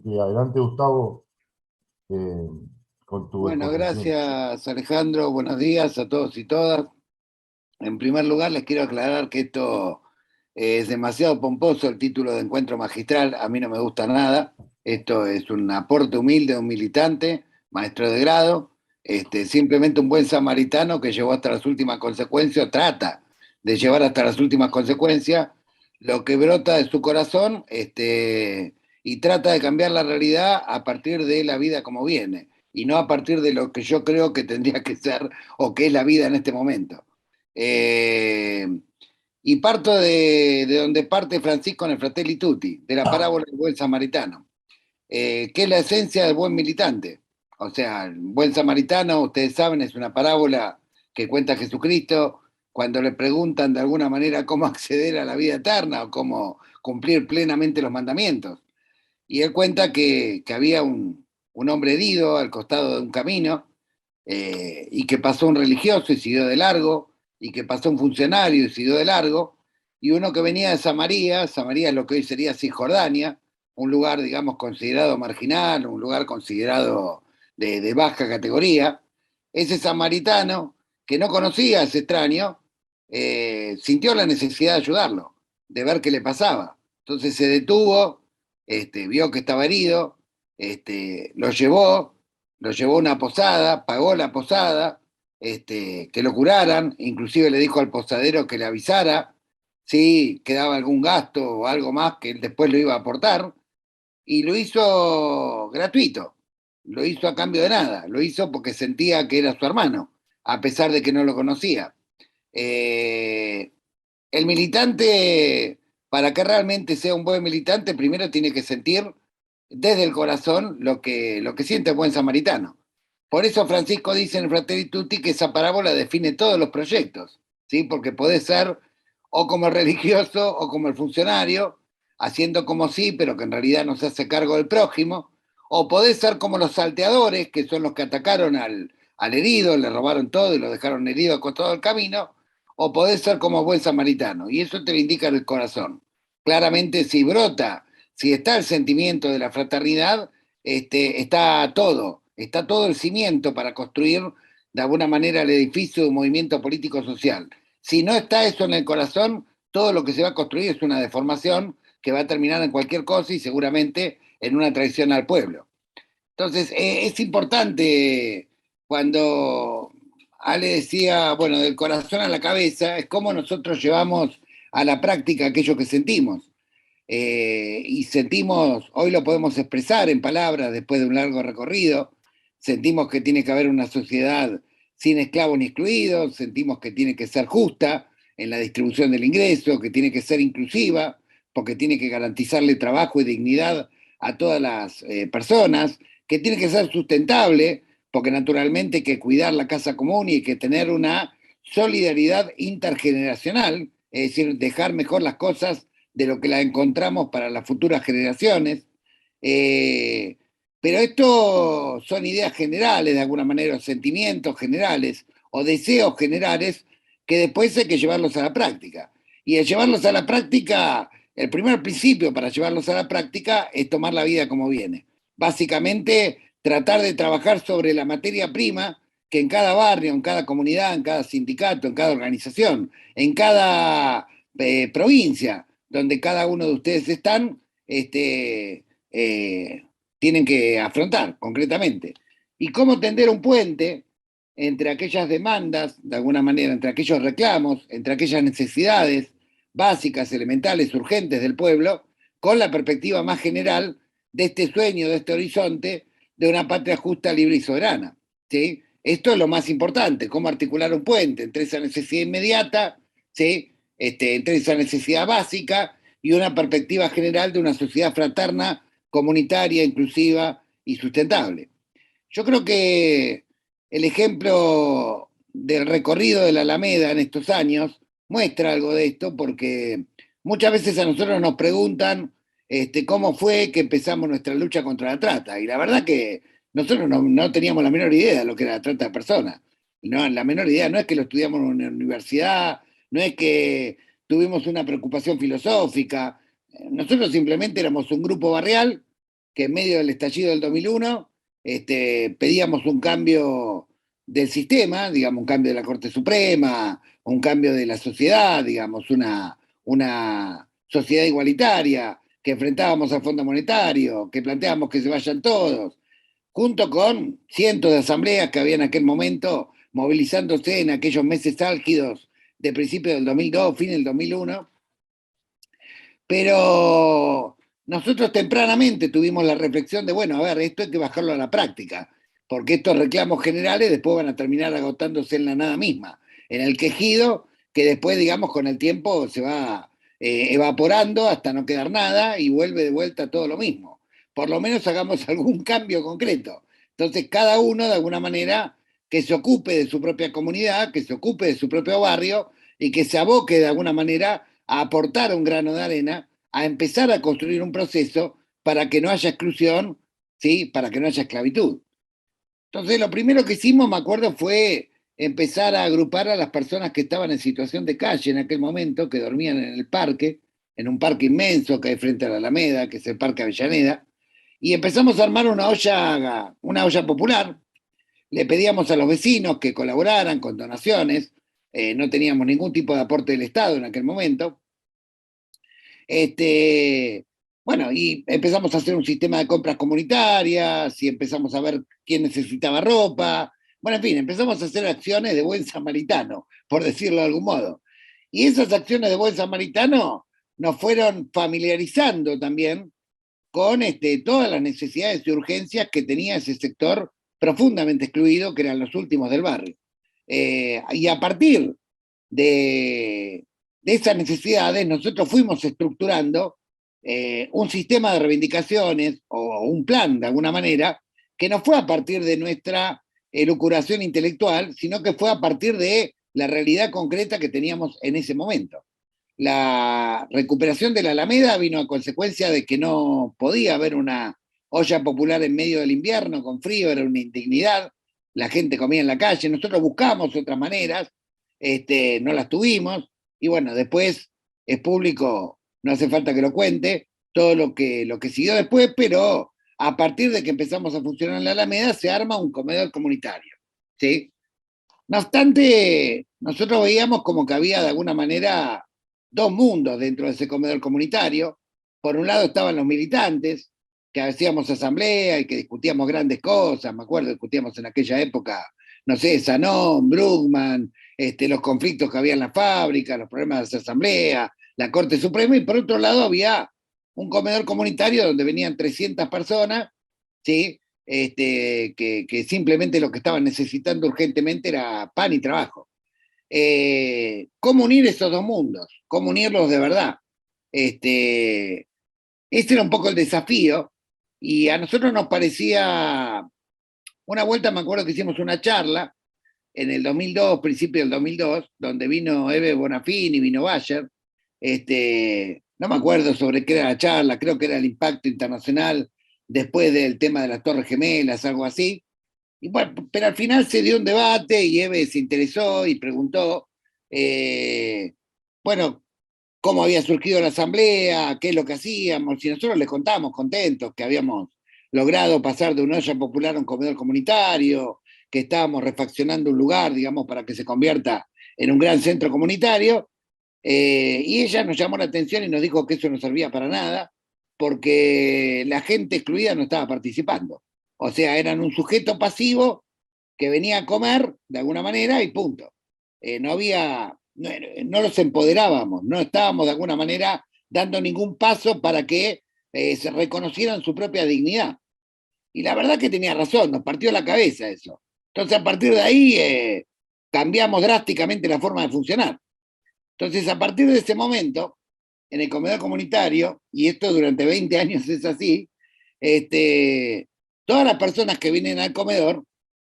Y adelante, Gustavo, eh, con tu Bueno, exposición. gracias Alejandro, buenos días a todos y todas. En primer lugar, les quiero aclarar que esto es demasiado pomposo, el título de encuentro magistral, a mí no me gusta nada. Esto es un aporte humilde de un militante, maestro de grado, simplemente un buen samaritano que llevó hasta las últimas consecuencias, trata de llevar hasta las últimas consecuencias lo que brota de su corazón, y trata de cambiar la realidad a partir de la vida como viene, y no a partir de lo que yo creo que tendría que ser o que es la vida en este momento. Eh, y parto de donde parte Francisco en el Fratelli Tutti, de la parábola del buen samaritano, que es la esencia del buen militante. O sea, el buen samaritano, ustedes saben, es una parábola que cuenta Jesucristo cuando le preguntan de alguna manera cómo acceder a la vida eterna o cómo cumplir plenamente los mandamientos. Y él cuenta que había un hombre herido al costado de un camino, y que pasó un religioso y siguió de largo, y que pasó un funcionario y siguió de largo, y uno que venía de Samaria. Samaria es lo que hoy sería Cisjordania, un lugar, digamos, considerado marginal, un lugar considerado de baja categoría. Ese samaritano, que no conocía a ese extraño, sintió la necesidad de ayudarlo, de ver qué le pasaba. Entonces se detuvo, vio que estaba herido, lo llevó a una posada, pagó la posada, que lo curaran, inclusive le dijo al posadero que le avisara si quedaba algún gasto o algo más que él después lo iba a aportar, y lo hizo gratuito, lo hizo a cambio de nada, lo hizo porque sentía que era su hermano, a pesar de que no lo conocía. Eh, el militante, para que realmente sea un buen militante, primero tiene que sentir desde el corazón lo que siente el buen samaritano. Por eso Francisco dice en Fratelli Tutti que esa parábola define todos los proyectos, ¿sí? Porque podés ser o como el religioso o como el funcionario, haciendo como sí, pero que en realidad no se hace cargo del prójimo, o podés ser como los salteadores, que son los que atacaron al herido, le robaron todo y lo dejaron herido con todo el camino, o podés ser como buen samaritano, y eso te lo indica el corazón. Claramente, si brota, si está el sentimiento de la fraternidad, está todo el cimiento para construir de alguna manera el edificio de un movimiento político-social. Si no está eso en el corazón, todo lo que se va a construir es una deformación que va a terminar en cualquier cosa y seguramente en una traición al pueblo. Entonces, es importante cuando Ale decía, bueno, del corazón a la cabeza, es cómo nosotros llevamos a la práctica aquello que sentimos. Y sentimos, hoy lo podemos expresar en palabras después de un largo recorrido, sentimos que tiene que haber una sociedad sin esclavos ni excluidos, sentimos que tiene que ser justa en la distribución del ingreso, que tiene que ser inclusiva, porque tiene que garantizarle trabajo y dignidad a todas las personas, que tiene que ser sustentable, porque naturalmente hay que cuidar la casa común y hay que tener una solidaridad intergeneracional, es decir, dejar mejor las cosas de lo que las encontramos para las futuras generaciones. Eh, pero esto son ideas generales, de alguna manera, o sentimientos generales o deseos generales que después hay que llevarlos a la práctica. Y el llevarlos a la práctica, el primer principio para llevarlos a la práctica es tomar la vida como viene. Básicamente, tratar de trabajar sobre la materia prima que en cada barrio, en cada comunidad, en cada sindicato, en cada organización, en cada provincia donde cada uno de ustedes están, tienen que afrontar concretamente. Y cómo tender un puente entre aquellas demandas, de alguna manera, entre aquellos reclamos, entre aquellas necesidades básicas, elementales, urgentes del pueblo, con la perspectiva más general de este sueño, de este horizonte, de una patria justa, libre y soberana. ¿Sí? Esto es lo más importante, cómo articular un puente entre esa necesidad inmediata, ¿sí? Entre esa necesidad básica y una perspectiva general de una sociedad fraterna, comunitaria, inclusiva y sustentable. Yo creo que el ejemplo del recorrido de la Alameda en estos años muestra algo de esto, porque muchas veces a nosotros nos preguntan cómo fue que empezamos nuestra lucha contra la trata. Y la verdad que nosotros no teníamos la menor idea de lo que era la trata de personas. No, la menor idea, no es que lo estudiamos en una universidad, no es que tuvimos una preocupación filosófica. Nosotros simplemente éramos un grupo barrial que en medio del estallido del 2001 pedíamos un cambio del sistema, digamos, un cambio de la Corte Suprema, un cambio de la sociedad, digamos, una sociedad igualitaria, que enfrentábamos al Fondo Monetario, que planteábamos que se vayan todos, junto con cientos de asambleas que había en aquel momento movilizándose en aquellos meses álgidos de principio del 2002, fin del 2001. Pero nosotros tempranamente tuvimos la reflexión de, bueno, a ver, esto hay que bajarlo a la práctica, porque estos reclamos generales después van a terminar agotándose en la nada misma, en el quejido que después, digamos, con el tiempo se va evaporando hasta no quedar nada y vuelve de vuelta todo lo mismo. Por lo menos hagamos algún cambio concreto. Entonces, cada uno, de alguna manera, que se ocupe de su propia comunidad, que se ocupe de su propio barrio y que se aboque de alguna manera a aportar un grano de arena, a empezar a construir un proceso para que no haya exclusión, ¿sí? Para que no haya esclavitud. Entonces, lo primero que hicimos, me acuerdo, fue empezar a agrupar a las personas que estaban en situación de calle en aquel momento, que dormían en el parque, en un parque inmenso que hay frente a la Alameda, que es el Parque Avellaneda, y empezamos a armar una olla popular. Le pedíamos a los vecinos que colaboraran con donaciones, no teníamos ningún tipo de aporte del Estado en aquel momento. Bueno, y empezamos a hacer un sistema de compras comunitarias y empezamos a ver quién necesitaba ropa. Bueno, en fin, empezamos a hacer acciones de buen samaritano, por decirlo de algún modo. Y esas acciones de buen samaritano nos fueron familiarizando también con todas las necesidades y urgencias que tenía ese sector profundamente excluido, que eran los últimos del barrio. Y a partir de esas necesidades, nosotros fuimos estructurando un sistema de reivindicaciones o un plan, de alguna manera, que no fue a partir de nuestra elucubración intelectual, sino que fue a partir de la realidad concreta que teníamos en ese momento. La recuperación de la Alameda vino a consecuencia de que no podía haber una olla popular en medio del invierno, con frío, era una indignidad, la gente comía en la calle, nosotros buscamos otras maneras, no las tuvimos, y bueno, después es público, no hace falta que lo cuente, todo lo que siguió después, pero a partir de que empezamos a funcionar en la Alameda se arma un comedor comunitario, ¿sí? No obstante, nosotros veíamos como que había de alguna manera dos mundos dentro de ese comedor comunitario. Por un lado estaban los militantes, que hacíamos asamblea y que discutíamos grandes cosas, me acuerdo, discutíamos en aquella época, no sé, Sanón, Brugman, los conflictos que había en la fábrica, los problemas de esa asamblea, la Corte Suprema, y por otro lado había un comedor comunitario donde venían 300 personas, ¿sí? Que simplemente lo que estaban necesitando urgentemente era pan y trabajo. ¿Cómo unir esos dos mundos? ¿Cómo unirlos de verdad? Ese era un poco el desafío, y a nosotros nos parecía, una vuelta me acuerdo que hicimos una charla en el 2002, principio del 2002, donde vino Eve Bonafini, vino Bayer, no me acuerdo sobre qué era la charla, creo que era el impacto internacional después del tema de las Torres Gemelas, algo así. Y bueno, pero al final se dio un debate y Eve se interesó y preguntó, bueno, cómo había surgido la asamblea, qué es lo que hacíamos, y nosotros les contábamos contentos que habíamos logrado pasar de una olla popular a un comedor comunitario, que estábamos refaccionando un lugar, digamos, para que se convierta en un gran centro comunitario, y ella nos llamó la atención y nos dijo que eso no servía para nada, porque la gente excluida no estaba participando. O sea, eran un sujeto pasivo que venía a comer de alguna manera y punto. No había, no los empoderábamos, no estábamos de alguna manera dando ningún paso para que se reconocieran su propia dignidad. Y la verdad que tenía razón, nos partió la cabeza eso. Entonces, a partir de ahí, cambiamos drásticamente la forma de funcionar. Entonces, a partir de ese momento, en el comedor comunitario, y esto durante 20 años es así, todas las personas que vienen al comedor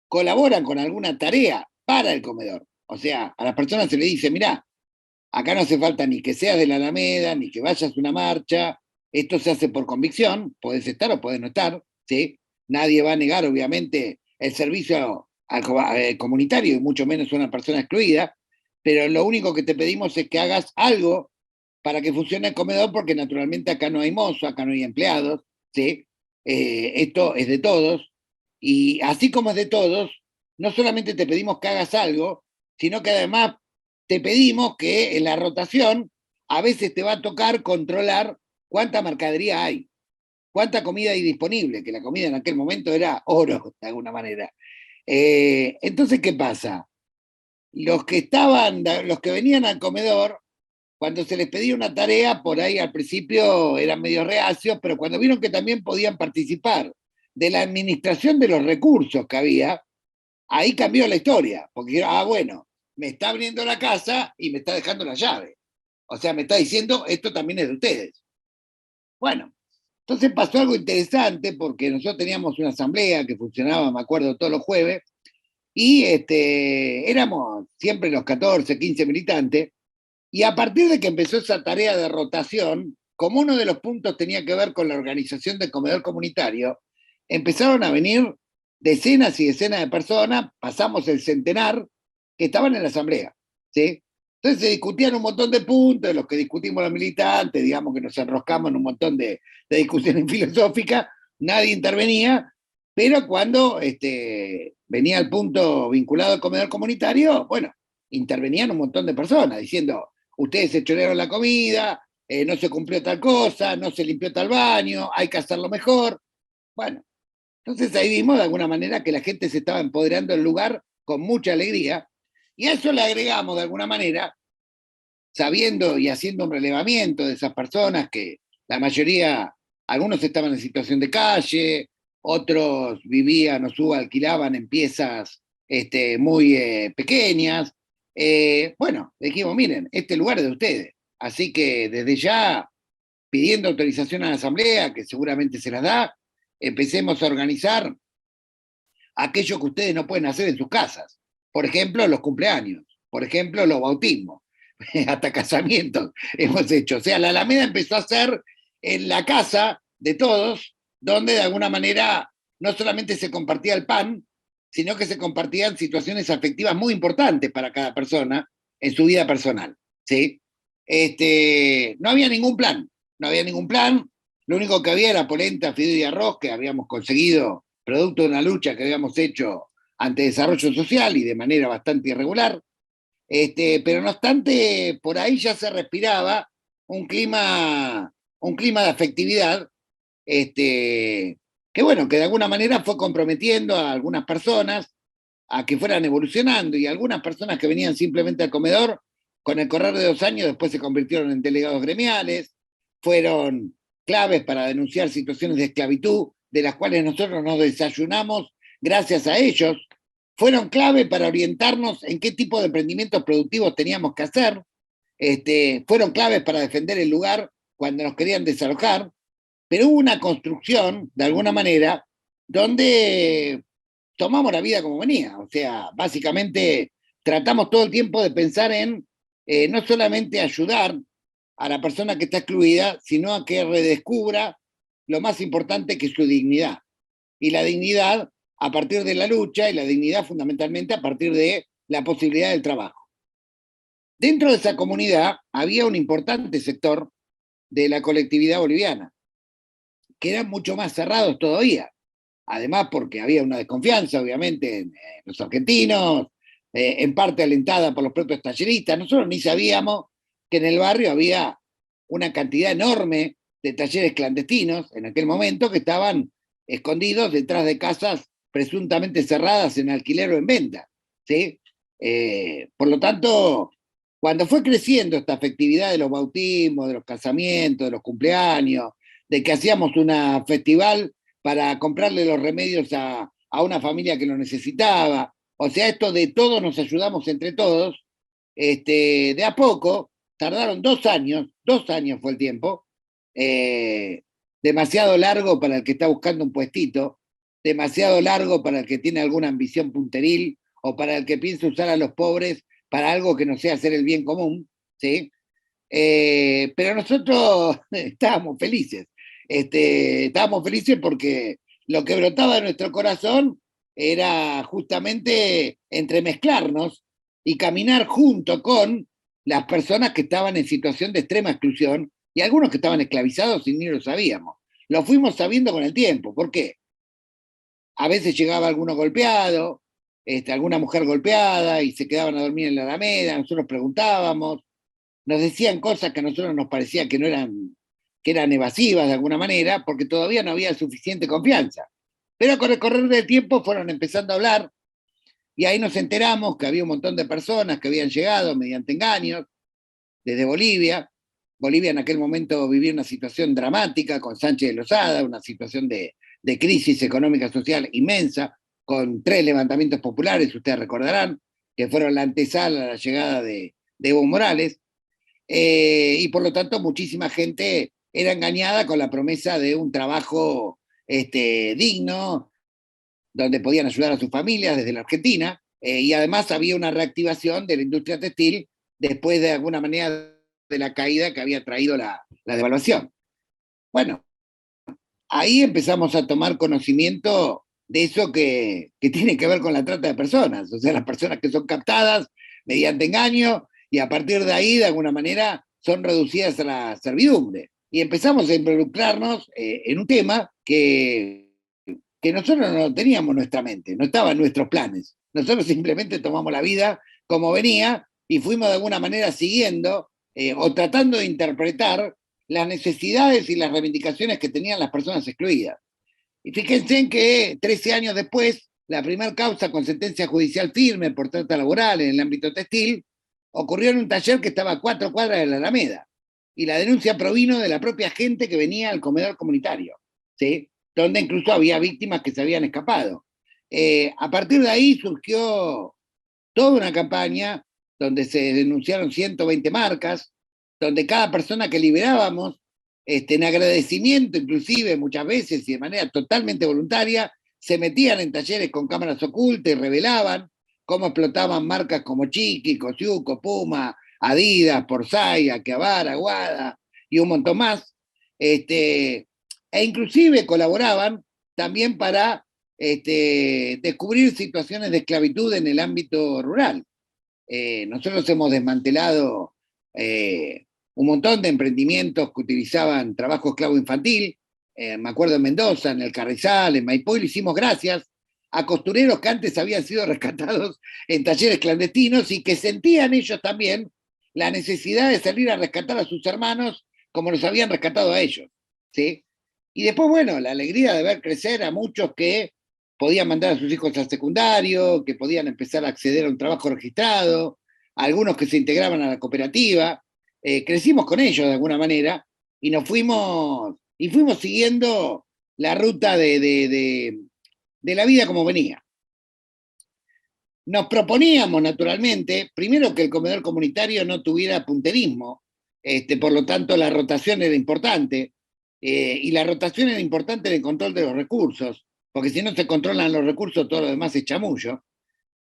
colaboran con alguna tarea para el comedor. O sea, a las personas se le dice, mirá, acá no hace falta ni que seas de la Alameda, ni que vayas a una marcha, esto se hace por convicción, podés estar o podés no estar, ¿sí? Nadie va a negar, obviamente, el servicio al comunitario, y mucho menos a una persona excluida, pero lo único que te pedimos es que hagas algo para que funcione el comedor, porque naturalmente acá no hay mozo, acá no hay empleados, ¿sí? esto es de todos, y así como es de todos, no solamente te pedimos que hagas algo, sino que además te pedimos que en la rotación a veces te va a tocar controlar cuánta mercadería hay, cuánta comida hay disponible, que la comida en aquel momento era oro, de alguna manera. Entonces, ¿qué pasa? Los que venían al comedor, cuando se les pedía una tarea, por ahí al principio eran medio reacios, pero cuando vieron que también podían participar de la administración de los recursos que había, ahí cambió la historia, porque dijeron, bueno, me está abriendo la casa y me está dejando la llave. O sea, me está diciendo, esto también es de ustedes. Bueno, entonces pasó algo interesante, porque nosotros teníamos una asamblea que funcionaba, me acuerdo, todos los jueves, y éramos siempre los 14, 15 militantes, y a partir de que empezó esa tarea de rotación, como uno de los puntos tenía que ver con la organización del comedor comunitario, empezaron a venir decenas y decenas de personas, pasamos el centenar, que estaban en la asamblea, ¿sí? Entonces se discutían un montón de puntos, de los que discutimos los militantes, digamos que nos enroscamos en un montón de discusiones filosóficas, nadie intervenía, pero cuando venía el punto vinculado al comedor comunitario, bueno, intervenían un montón de personas diciendo, ustedes se chorearon la comida, no se cumplió tal cosa, no se limpió tal baño, hay que hacerlo mejor. Bueno, entonces ahí vimos de alguna manera que la gente se estaba empoderando del lugar con mucha alegría, y a eso le agregamos de alguna manera, sabiendo y haciendo un relevamiento de esas personas que la mayoría, algunos estaban en situación de calle, otros vivían o subalquilaban en piezas muy pequeñas. Bueno, dijimos, miren, este lugar es de ustedes. Así que desde ya, pidiendo autorización a la asamblea, que seguramente se las da, empecemos a organizar aquello que ustedes no pueden hacer en sus casas. Por ejemplo, los cumpleaños, por ejemplo, los bautismos, hasta casamientos hemos hecho. O sea, la Alameda empezó a ser en la casa de todos, donde de alguna manera no solamente se compartía el pan, sino que se compartían situaciones afectivas muy importantes para cada persona en su vida personal. ¿Sí? No había ningún plan, no había ningún plan, lo único que había era polenta, fideo y arroz que habíamos conseguido producto de una lucha que habíamos hecho ante desarrollo social y de manera bastante irregular. Pero no obstante, por ahí ya se respiraba un clima de afectividad, que bueno, que de alguna manera fue comprometiendo a algunas personas a que fueran evolucionando, y algunas personas que venían simplemente al comedor, con el correr de 2 años después se convirtieron en delegados gremiales, fueron claves para denunciar situaciones de esclavitud, de las cuales nosotros nos desayunamos gracias a ellos, fueron clave para orientarnos en qué tipo de emprendimientos productivos teníamos que hacer, fueron claves para defender el lugar cuando nos querían desalojar, pero hubo una construcción, de alguna manera, donde tomamos la vida como venía. O sea, básicamente tratamos todo el tiempo de pensar en no solamente ayudar a la persona que está excluida, sino a que redescubra lo más importante, que es su dignidad. Y la dignidad a partir de la lucha, y la dignidad fundamentalmente a partir de la posibilidad del trabajo. Dentro de esa comunidad había un importante sector de la colectividad boliviana, que eran mucho más cerrados todavía. Además, porque había una desconfianza, obviamente, en los argentinos, en parte alentada por los propios talleristas. Nosotros ni sabíamos que en el barrio había una cantidad enorme de talleres clandestinos en aquel momento, que estaban escondidos detrás de casas presuntamente cerradas en alquiler o en venta. ¿Sí? Por lo tanto, cuando fue creciendo esta afectividad de los bautismos, de los casamientos, de los cumpleaños, de que hacíamos un festival para comprarle los remedios a una familia que lo necesitaba, o sea, esto de todos nos ayudamos entre todos, de a poco, tardaron 2 años fue el tiempo, demasiado largo para el que está buscando un puestito, demasiado largo para el que tiene alguna ambición punteril, o para el que piensa usar a los pobres para algo que no sea hacer el bien común, ¿sí? Pero nosotros estábamos felices porque lo que brotaba de nuestro corazón era justamente entremezclarnos y caminar junto con las personas que estaban en situación de extrema exclusión, y algunos que estaban esclavizados y ni lo sabíamos. lo fuimos sabiendo con el tiempo. ¿Por qué? A veces llegaba alguno golpeado, alguna mujer golpeada y se quedaban a dormir en la Alameda, nosotros preguntábamos, nos decían cosas que a nosotros nos parecía que eran evasivas de alguna manera, porque todavía no había suficiente confianza. Pero con el correr del tiempo fueron empezando a hablar y ahí nos enteramos que había un montón de personas que habían llegado mediante engaños desde Bolivia. Bolivia en aquel momento vivía una situación dramática con Sánchez de Lozada, una situación de crisis económica social inmensa, con 3 levantamientos populares, ustedes recordarán, que fueron la antesala a la llegada de Evo Morales, y por lo tanto muchísima gente era engañada con la promesa de un trabajo digno, donde podían ayudar a sus familias desde la Argentina, y además había una reactivación de la industria textil después de alguna manera de la caída que había traído la devaluación. Bueno, ahí empezamos a tomar conocimiento de eso que tiene que ver con la trata de personas, o sea, las personas que son captadas mediante engaño y a partir de ahí, de alguna manera, son reducidas a la servidumbre. Y empezamos a involucrarnos en un tema que nosotros no teníamos en nuestra mente, no estaba en nuestros planes. Nosotros simplemente tomamos la vida como venía y fuimos de alguna manera siguiendo o tratando de interpretar las necesidades y las reivindicaciones que tenían las personas excluidas. Y fíjense en que 13 años después, la primera causa con sentencia judicial firme por trata laboral en el ámbito textil ocurrió en un taller que estaba a 4 cuadras de la Alameda. Y la denuncia provino de la propia gente que venía al comedor comunitario, ¿sí? Donde incluso había víctimas que se habían escapado. A partir de ahí surgió toda una campaña donde se denunciaron 120 marcas, donde cada persona que liberábamos, en agradecimiento inclusive muchas veces y de manera totalmente voluntaria, se metían en talleres con cámaras ocultas y revelaban cómo explotaban marcas como Chiqui, Cosiuco, Puma, Adidas, Porsay, Akihabara, Aguada y un montón más. E inclusive colaboraban también para descubrir situaciones de esclavitud en el ámbito rural. Nosotros hemos desmantelado un montón de emprendimientos que utilizaban trabajo esclavo infantil. Me acuerdo en Mendoza, en el Carrizal, en Maipú, y lo hicimos gracias a costureros que antes habían sido rescatados en talleres clandestinos y que sentían ellos también la necesidad de salir a rescatar a sus hermanos como los habían rescatado a ellos, ¿sí? Y después, bueno, la alegría de ver crecer a muchos que podían mandar a sus hijos al secundario, que podían empezar a acceder a un trabajo registrado, algunos que se integraban a la cooperativa. Crecimos con ellos de alguna manera y fuimos siguiendo la ruta de la vida como venía. Nos proponíamos, naturalmente, primero que el comedor comunitario no tuviera punterismo, por lo tanto la rotación era importante, y la rotación era importante en el control de los recursos, porque si no se controlan los recursos, todo lo demás es chamullo.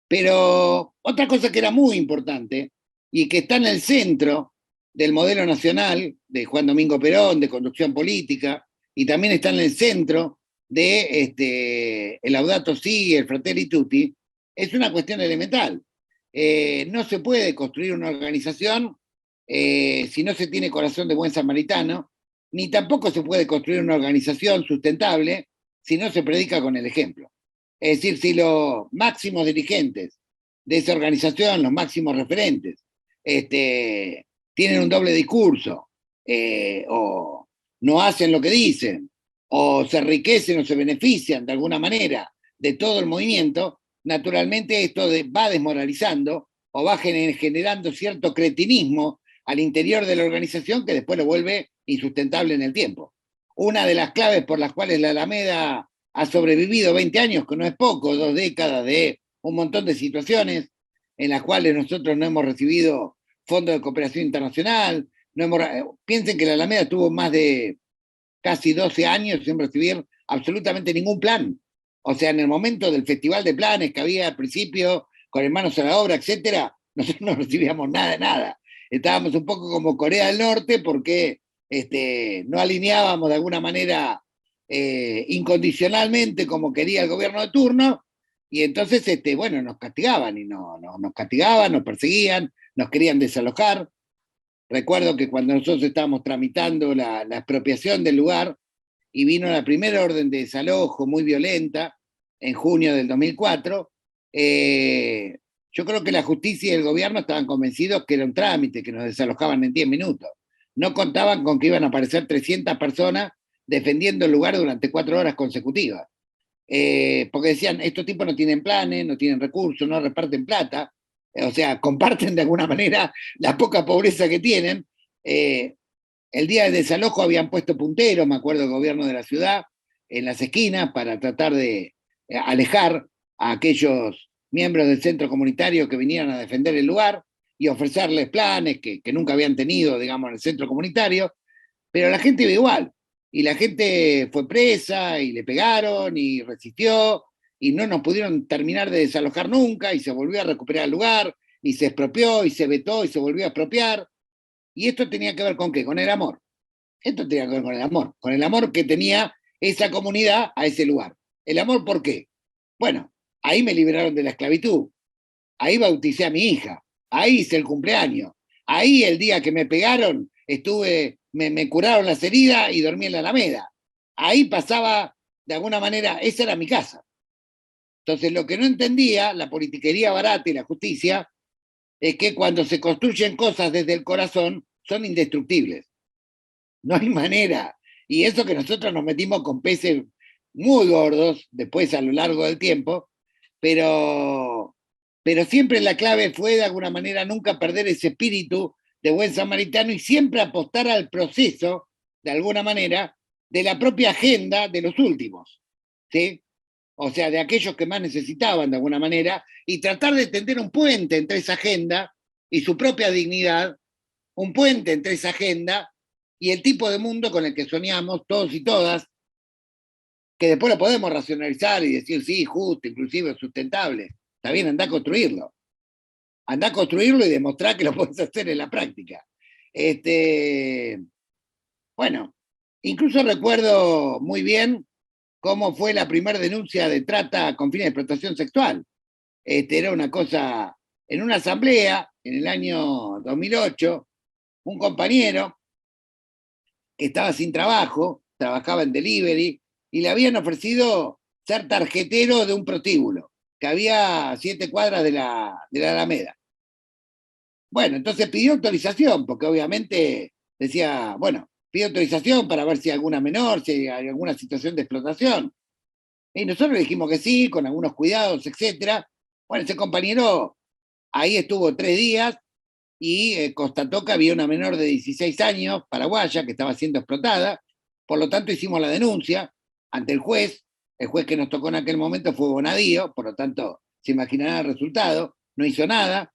Pero otra cosa que era muy importante y que está en el centro del modelo nacional de Juan Domingo Perón, de conducción política, y también está en el centro de el Laudato Si, el Fratelli Tutti, es una cuestión elemental. No se puede construir una organización si no se tiene corazón de buen samaritano, ni tampoco se puede construir una organización sustentable si no se predica con el ejemplo. Es decir, si los máximos dirigentes de esa organización, los máximos referentes, tienen un doble discurso, o no hacen lo que dicen, o se enriquecen o se benefician de alguna manera de todo el movimiento, naturalmente esto va desmoralizando o va generando cierto cretinismo al interior de la organización que después lo vuelve insustentable en el tiempo. Una de las claves por las cuales la Alameda ha sobrevivido 20 años, que no es poco, 2 décadas de un montón de situaciones en las cuales nosotros no hemos recibido fondos de cooperación internacional. Piensen que la Alameda tuvo más de casi 12 años sin recibir absolutamente ningún plan. O sea, en el momento del festival de planes que había al principio, con Hermanos a la Obra, etcétera, nosotros no recibíamos nada de nada. Estábamos un poco como Corea del Norte porque no alineábamos de alguna manera incondicionalmente como quería el gobierno de turno, y entonces bueno, nos castigaban, y nos castigaban, nos perseguían, nos querían desalojar. Recuerdo que cuando nosotros estábamos tramitando la expropiación del lugar, y vino la primera orden de desalojo muy violenta en junio del 2004, yo creo que la justicia y el gobierno estaban convencidos que era un trámite, que nos desalojaban en 10 minutos. No contaban con que iban a aparecer 300 personas defendiendo el lugar durante 4 horas consecutivas. Porque decían, estos tipos no tienen planes, no tienen recursos, no reparten plata, o sea, comparten de alguna manera la poca pobreza que tienen. El día del desalojo habían puesto punteros, me acuerdo, el gobierno de la ciudad, en las esquinas para tratar de alejar a aquellos miembros del centro comunitario que vinieran a defender el lugar y ofrecerles planes que nunca habían tenido, digamos, en el centro comunitario, pero la gente iba igual, y la gente fue presa, y le pegaron, y resistió, y no nos pudieron terminar de desalojar nunca, y se volvió a recuperar el lugar, y se expropió, y se vetó, y se volvió a expropiar, y esto tenía que ver con qué, con el amor. Esto tenía que ver con el amor que tenía esa comunidad a ese lugar. ¿El amor por qué? Bueno, ahí me liberaron de la esclavitud, ahí bauticé a mi hija, ahí hice el cumpleaños, ahí el día que me pegaron me curaron las heridas y dormí en la Alameda. Ahí pasaba, de alguna manera, esa era mi casa. Entonces, lo que no entendía la politiquería barata y la justicia es que cuando se construyen cosas desde el corazón, son indestructibles. No hay manera. Y eso que nosotros nos metimos con peces muy gordos después a lo largo del tiempo, pero, pero siempre la clave fue de alguna manera nunca perder ese espíritu de buen samaritano y siempre apostar al proceso, de alguna manera, de la propia agenda de los últimos, ¿sí? O sea, de aquellos que más necesitaban de alguna manera, y tratar de tender un puente entre esa agenda y su propia dignidad, un puente entre esa agenda y el tipo de mundo con el que soñamos todos y todas, que después lo podemos racionalizar y decir, sí, justo, inclusive sustentable. Está bien, anda a construirlo. Anda a construirlo y demostrar que lo puedes hacer en la práctica. Bueno, incluso recuerdo muy bien cómo fue la primera denuncia de trata con fines de explotación sexual. Era una cosa, en una asamblea en el año 2008, un compañero que estaba sin trabajo, trabajaba en delivery, y le habían ofrecido ser tarjetero de un prostíbulo, que había a 7 cuadras de la Alameda. Bueno, entonces pidió autorización, porque obviamente decía, bueno, pidió autorización para ver si hay alguna menor, si hay alguna situación de explotación. Y nosotros le dijimos que sí, con algunos cuidados, etcétera. Bueno, ese compañero ahí estuvo 3 días y constató que había una menor de 16 años, paraguaya, que estaba siendo explotada. Por lo tanto, hicimos la denuncia ante el juez. El juez que nos tocó en aquel momento fue Bonadío, por lo tanto, se imaginará el resultado. No hizo nada.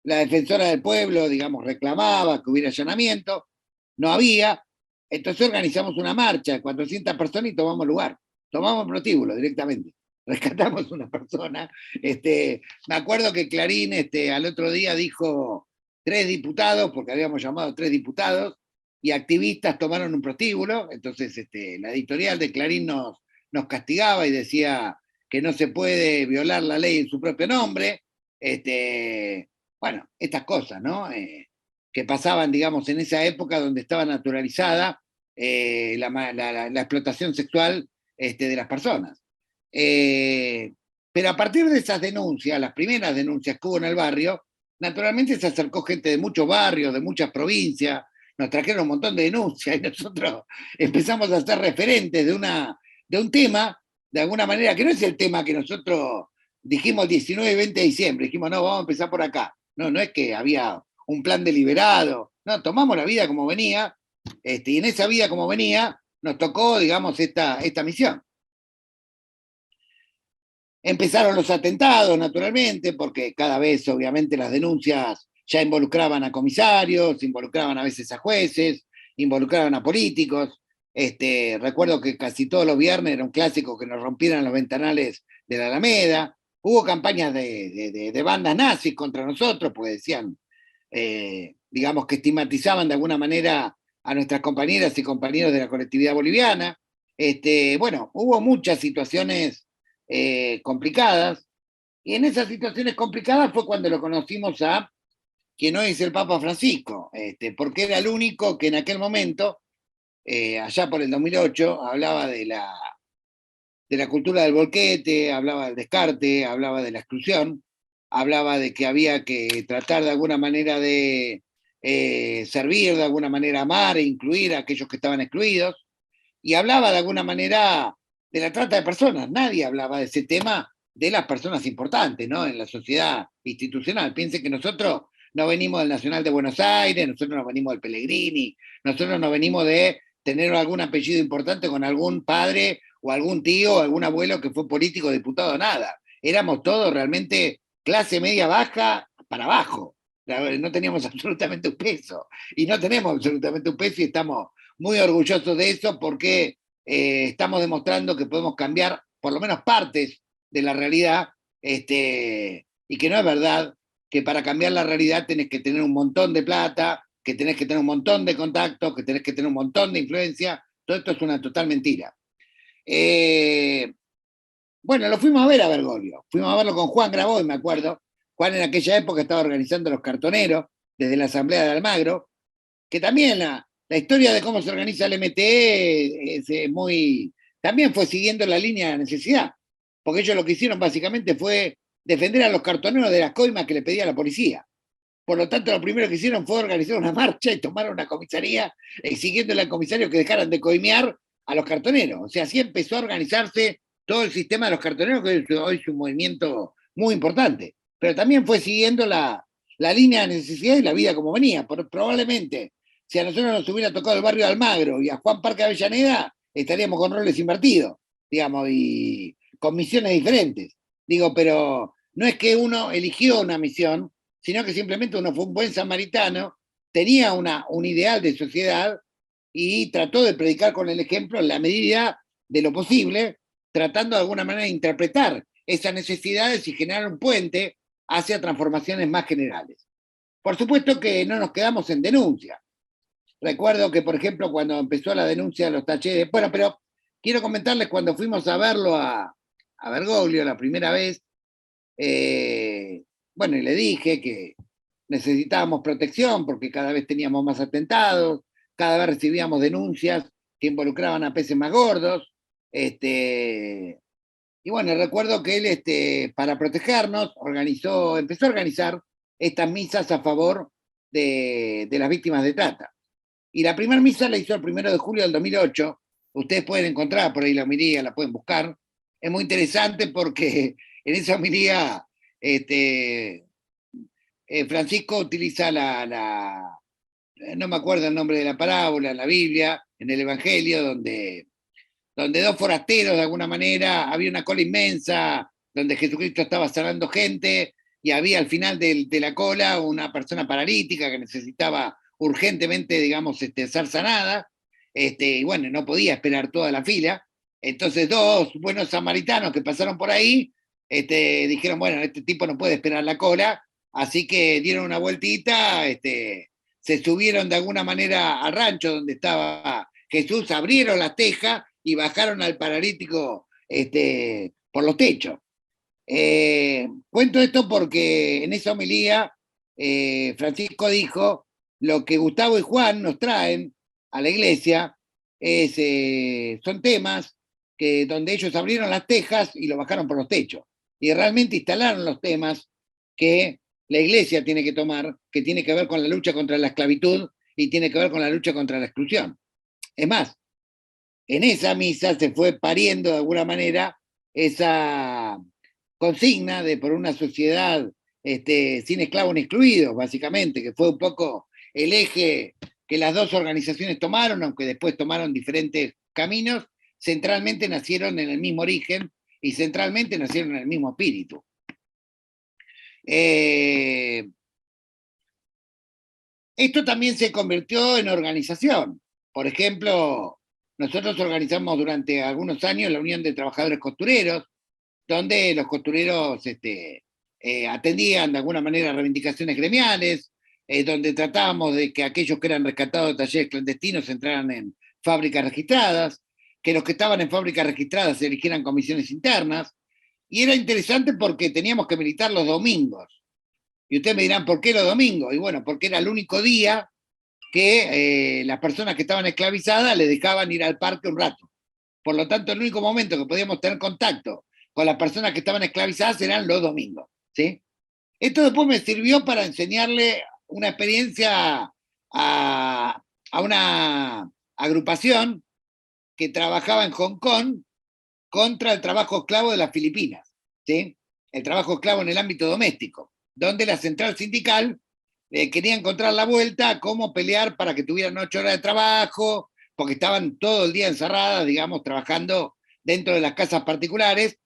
La defensora del pueblo, digamos, reclamaba que hubiera allanamiento. No había. Entonces organizamos una marcha de 400 personas y tomamos lugar. Tomamos prostíbulo directamente. Rescatamos una persona. Me acuerdo que Clarín al otro día dijo 3 diputados, porque habíamos llamado 3 diputados, y activistas tomaron un prostíbulo. Entonces la editorial de Clarín nos castigaba y decía que no se puede violar la ley en su propio nombre. Bueno, estas cosas, ¿no? Que pasaban, digamos, en esa época donde estaba naturalizada la explotación sexual de las personas. Pero a partir de esas denuncias, las primeras denuncias que hubo en el barrio, naturalmente se acercó gente de muchos barrios, de muchas provincias, nos trajeron un montón de denuncias y nosotros empezamos a ser referentes de un tema, de alguna manera, que no es el tema que nosotros dijimos el 19 y 20 de diciembre, dijimos, no, vamos a empezar por acá. No, no es que había un plan deliberado, no, tomamos la vida como venía, y en esa vida como venía nos tocó, digamos, esta misión. Empezaron los atentados, naturalmente, porque cada vez, obviamente, las denuncias ya involucraban a comisarios, involucraban a veces a jueces, involucraban a políticos. Recuerdo que casi todos los viernes era un clásico que nos rompieran los ventanales de la Alameda. Hubo campañas de bandas nazis contra nosotros, porque decían, digamos, que estigmatizaban de alguna manera a nuestras compañeras y compañeros de la colectividad boliviana. Bueno, hubo muchas situaciones complicadas, y en esas situaciones complicadas fue cuando lo conocimos a quien hoy es el Papa Francisco, porque era el único que en aquel momento allá por el 2008, hablaba de la cultura del volquete, hablaba del descarte, hablaba de la exclusión, hablaba de que había que tratar de alguna manera de servir, de alguna manera amar e incluir a aquellos que estaban excluidos, y hablaba de alguna manera de la trata de personas. Nadie hablaba de ese tema de las personas importantes, ¿no? En la sociedad institucional. Piensen que nosotros no venimos del Nacional de Buenos Aires, nosotros no venimos del Pellegrini, nosotros no venimos de tener algún apellido importante con algún padre o algún tío o algún abuelo que fue político, diputado, nada. Éramos todos realmente clase media baja para abajo. No teníamos absolutamente un peso. Y no tenemos absolutamente un peso y estamos muy orgullosos de eso porque estamos demostrando que podemos cambiar por lo menos partes de la realidad, y que no es verdad que para cambiar la realidad tenés que tener un montón de plata, que tenés que tener un montón de contactos, que tenés que tener un montón de influencia. Todo esto es una total mentira. Bueno, lo fuimos a ver a Bergoglio, fuimos a verlo con Juan Graboy, me acuerdo. Juan en aquella época estaba organizando los cartoneros desde la Asamblea de Almagro, que también la historia de cómo se organiza el MTE es muy, también fue siguiendo la línea de la necesidad, porque ellos lo que hicieron básicamente fue defender a los cartoneros de las coimas que le pedía la policía. Por lo tanto, lo primero que hicieron fue organizar una marcha y tomar una comisaría, exigiéndole al comisario que dejaran de coimear a los cartoneros. O sea, así empezó a organizarse todo el sistema de los cartoneros, que hoy es un movimiento muy importante. Pero también fue siguiendo la línea de necesidad y la vida como venía. Probablemente, si a nosotros nos hubiera tocado el barrio de Almagro y a Juan Parque Avellaneda, estaríamos con roles invertidos, digamos, y con misiones diferentes. Digo, pero no es que uno eligió una misión, sino que simplemente uno fue un buen samaritano, tenía un ideal de sociedad y trató de predicar con el ejemplo en la medida de lo posible, tratando de alguna manera de interpretar esas necesidades y generar un puente hacia transformaciones más generales. Por supuesto que no nos quedamos en denuncia. Recuerdo que, por ejemplo, cuando empezó la denuncia de los talleres, bueno, pero quiero comentarles cuando fuimos a verlo a Bergoglio la primera vez, bueno, y le dije que necesitábamos protección porque cada vez teníamos más atentados, cada vez recibíamos denuncias que involucraban a peces más gordos. Y bueno, recuerdo que él, para protegernos, empezó a organizar estas misas a favor de las víctimas de trata. Y la primera misa la hizo el 1 de julio del 2008. Ustedes pueden encontrar por ahí la homilía, la pueden buscar. Es muy interesante porque en esa homilía Francisco utiliza no me acuerdo el nombre de la parábola, en la Biblia, en el Evangelio, donde dos forasteros, de alguna manera, había una cola inmensa, donde Jesucristo estaba sanando gente, y había al final de la cola una persona paralítica que necesitaba urgentemente, digamos, ser sanada, y bueno, no podía esperar toda la fila. Entonces dos buenos samaritanos que pasaron por ahí, dijeron, bueno, este tipo no puede esperar la cola, así que dieron una vueltita, se subieron de alguna manera al rancho donde estaba Jesús, abrieron las tejas y bajaron al paralítico por los techos. Cuento esto porque en esa homilía Francisco dijo: lo que Gustavo y Juan nos traen a la iglesia son temas donde ellos abrieron las tejas y lo bajaron por los techos. Y realmente instalaron los temas que la iglesia tiene que tomar, que tiene que ver con la lucha contra la esclavitud y tiene que ver con la lucha contra la exclusión. Es más, en esa misa se fue pariendo de alguna manera esa consigna de por una sociedad sin esclavos ni excluidos, básicamente, que fue un poco el eje que las dos organizaciones tomaron, aunque después tomaron diferentes caminos. Centralmente nacieron en el mismo origen y centralmente nacieron en el mismo espíritu. Esto también se convirtió en organización. Por ejemplo, nosotros organizamos durante algunos años la Unión de Trabajadores Costureros, donde los costureros atendían de alguna manera reivindicaciones gremiales, donde tratábamos de que aquellos que eran rescatados de talleres clandestinos entraran en fábricas registradas, que los que estaban en fábricas registradas se eligieran comisiones internas, y era interesante porque teníamos que militar los domingos. Y ustedes me dirán, ¿por qué los domingos? Y bueno, porque era el único día que las personas que estaban esclavizadas le dejaban ir al parque un rato. Por lo tanto, el único momento que podíamos tener contacto con las personas que estaban esclavizadas eran los domingos, ¿sí? Esto después me sirvió para enseñarle una experiencia a una agrupación que trabajaba en Hong Kong contra el trabajo esclavo de las Filipinas, ¿sí? El trabajo esclavo en el ámbito doméstico, donde la central sindical quería encontrar la vuelta a cómo pelear para que tuvieran 8 horas de trabajo, porque estaban todo el día encerradas, digamos, trabajando dentro de las casas particulares.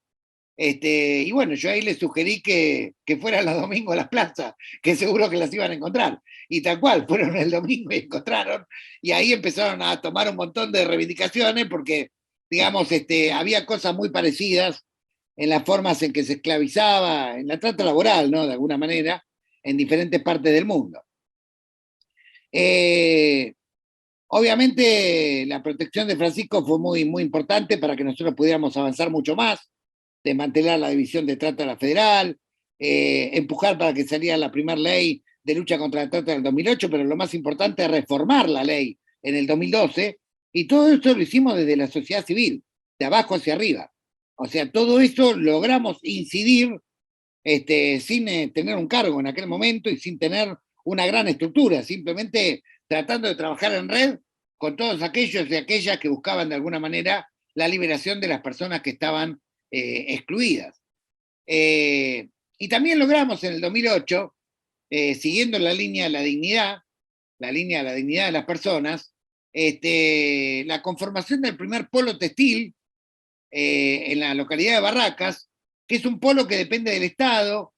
Y bueno, yo ahí les sugerí que fueran los domingos a las plazas, que seguro que las iban a encontrar. Y tal cual, fueron el domingo y encontraron, y ahí empezaron a tomar un montón de reivindicaciones, porque, digamos, había cosas muy parecidas en las formas en que se esclavizaba, en la trata laboral, ¿no? De alguna manera, en diferentes partes del mundo. Eh, Obviamente, la protección de Francisco fue muy, muy importante para que nosotros pudiéramos avanzar mucho más, desmantelar la división de trata de la federal, empujar para que saliera la primera ley de lucha contra la trata en el 2008, pero lo más importante es reformar la ley en el 2012, y todo esto lo hicimos desde la sociedad civil, de abajo hacia arriba. O sea, todo eso logramos incidir sin tener un cargo en aquel momento y sin tener una gran estructura, simplemente tratando de trabajar en red con todos aquellos y aquellas que buscaban de alguna manera la liberación de las personas que estaban excluidas. Y también logramos en el 2008, siguiendo la línea de la dignidad, la línea de la dignidad de las personas, la conformación del primer polo textil en la localidad de Barracas, que es un polo que depende del Estado,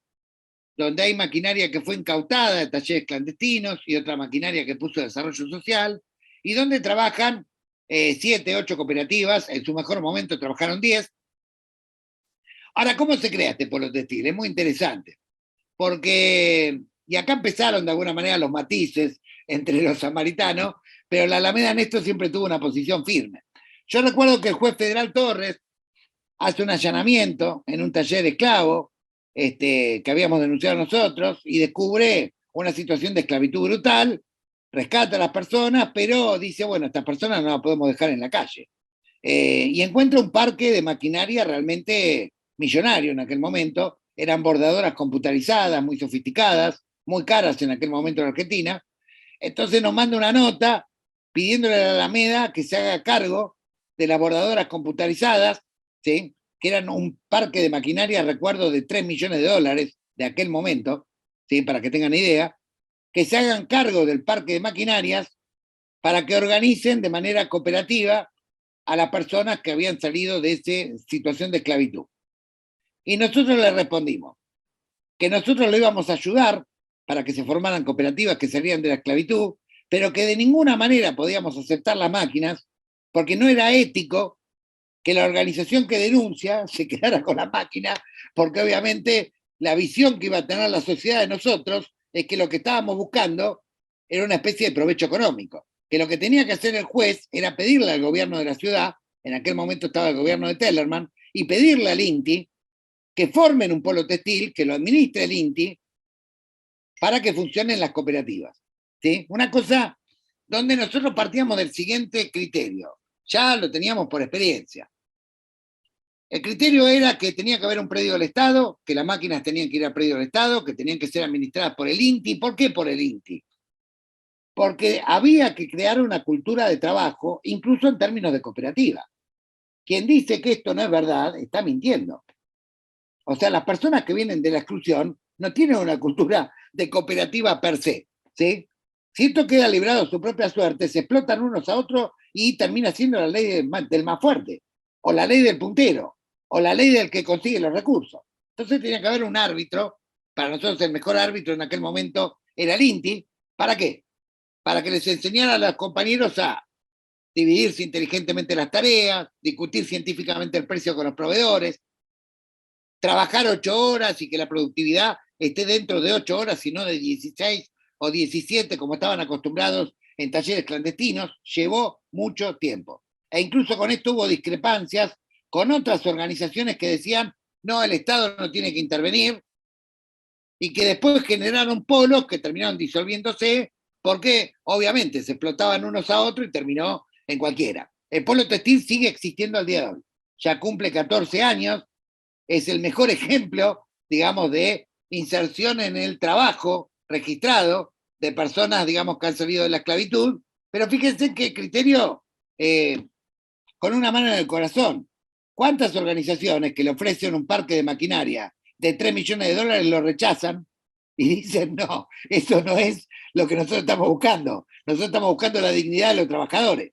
donde hay maquinaria que fue incautada de talleres clandestinos y otra maquinaria que puso desarrollo social, y donde trabajan 7, 8 cooperativas, en su mejor momento trabajaron 10. Ahora, ¿cómo se crea este polo textil? Es muy interesante, porque, y acá empezaron de alguna manera los matices entre los samaritanos, pero la Alameda Néstor siempre tuvo una posición firme. Yo recuerdo que el juez federal Torres hace un allanamiento en un taller de esclavo que habíamos denunciado nosotros y descubre una situación de esclavitud brutal, rescata a las personas, pero dice, bueno, estas personas no las podemos dejar en la calle. Y encuentra un parque de maquinaria realmente millonario en aquel momento, eran bordadoras computarizadas, muy sofisticadas, muy caras en aquel momento en Argentina. Entonces nos manda una nota pidiéndole a la Alameda que se haga cargo de las bordadoras computarizadas, ¿sí? Que eran un parque de maquinaria, recuerdo, de 3 millones de dólares de aquel momento, ¿sí? Para que tengan idea, que se hagan cargo del parque de maquinarias para que organicen de manera cooperativa a las personas que habían salido de esa situación de esclavitud. Y nosotros le respondimos que nosotros lo íbamos a ayudar para que se formaran cooperativas que salían de la esclavitud, pero que de ninguna manera podíamos aceptar las máquinas, porque no era ético que la organización que denuncia se quedara con la máquina, porque obviamente la visión que iba a tener la sociedad de nosotros es que lo que estábamos buscando era una especie de provecho económico, que lo que tenía que hacer el juez era pedirle al gobierno de la ciudad, en aquel momento estaba el gobierno de Tellerman, y pedirle al INTI que formen un polo textil, que lo administre el INTI, para que funcionen las cooperativas. ¿Sí? Una cosa donde nosotros partíamos del siguiente criterio, ya lo teníamos por experiencia. El criterio era que tenía que haber un predio del Estado, que las máquinas tenían que ir al predio del Estado, que tenían que ser administradas por el INTI. ¿Por qué por el INTI? Porque había que crear una cultura de trabajo, incluso en términos de cooperativa. Quien dice que esto no es verdad, está mintiendo. O sea, las personas que vienen de la exclusión no tienen una cultura de cooperativa per se, ¿sí? Si esto queda librado a su propia suerte, se explotan unos a otros y termina siendo la ley del más fuerte, o la ley del puntero, o la ley del que consigue los recursos. Entonces tenía que haber un árbitro, para nosotros el mejor árbitro en aquel momento era el INTI. ¿Para qué? Para que les enseñara a los compañeros a dividirse inteligentemente las tareas, discutir científicamente el precio con los proveedores, trabajar 8 horas y que la productividad esté dentro de 8 horas y no de 16 o 17 como estaban acostumbrados en talleres clandestinos, llevó mucho tiempo. E incluso con esto hubo discrepancias con otras organizaciones que decían, no, el Estado no tiene que intervenir, y que después generaron polos que terminaron disolviéndose, porque obviamente se explotaban unos a otros y terminó en cualquiera. El polo textil sigue existiendo al día de hoy. Ya cumple 14 años, es el mejor ejemplo, digamos, de inserción en el trabajo registrado de personas, digamos, que han salido de la esclavitud, pero fíjense qué criterio, con una mano en el corazón. ¿Cuántas organizaciones que le ofrecen un parque de maquinaria de 3 millones de dólares lo rechazan y dicen, no, eso no es lo que nosotros estamos buscando? Nosotros estamos buscando la dignidad de los trabajadores.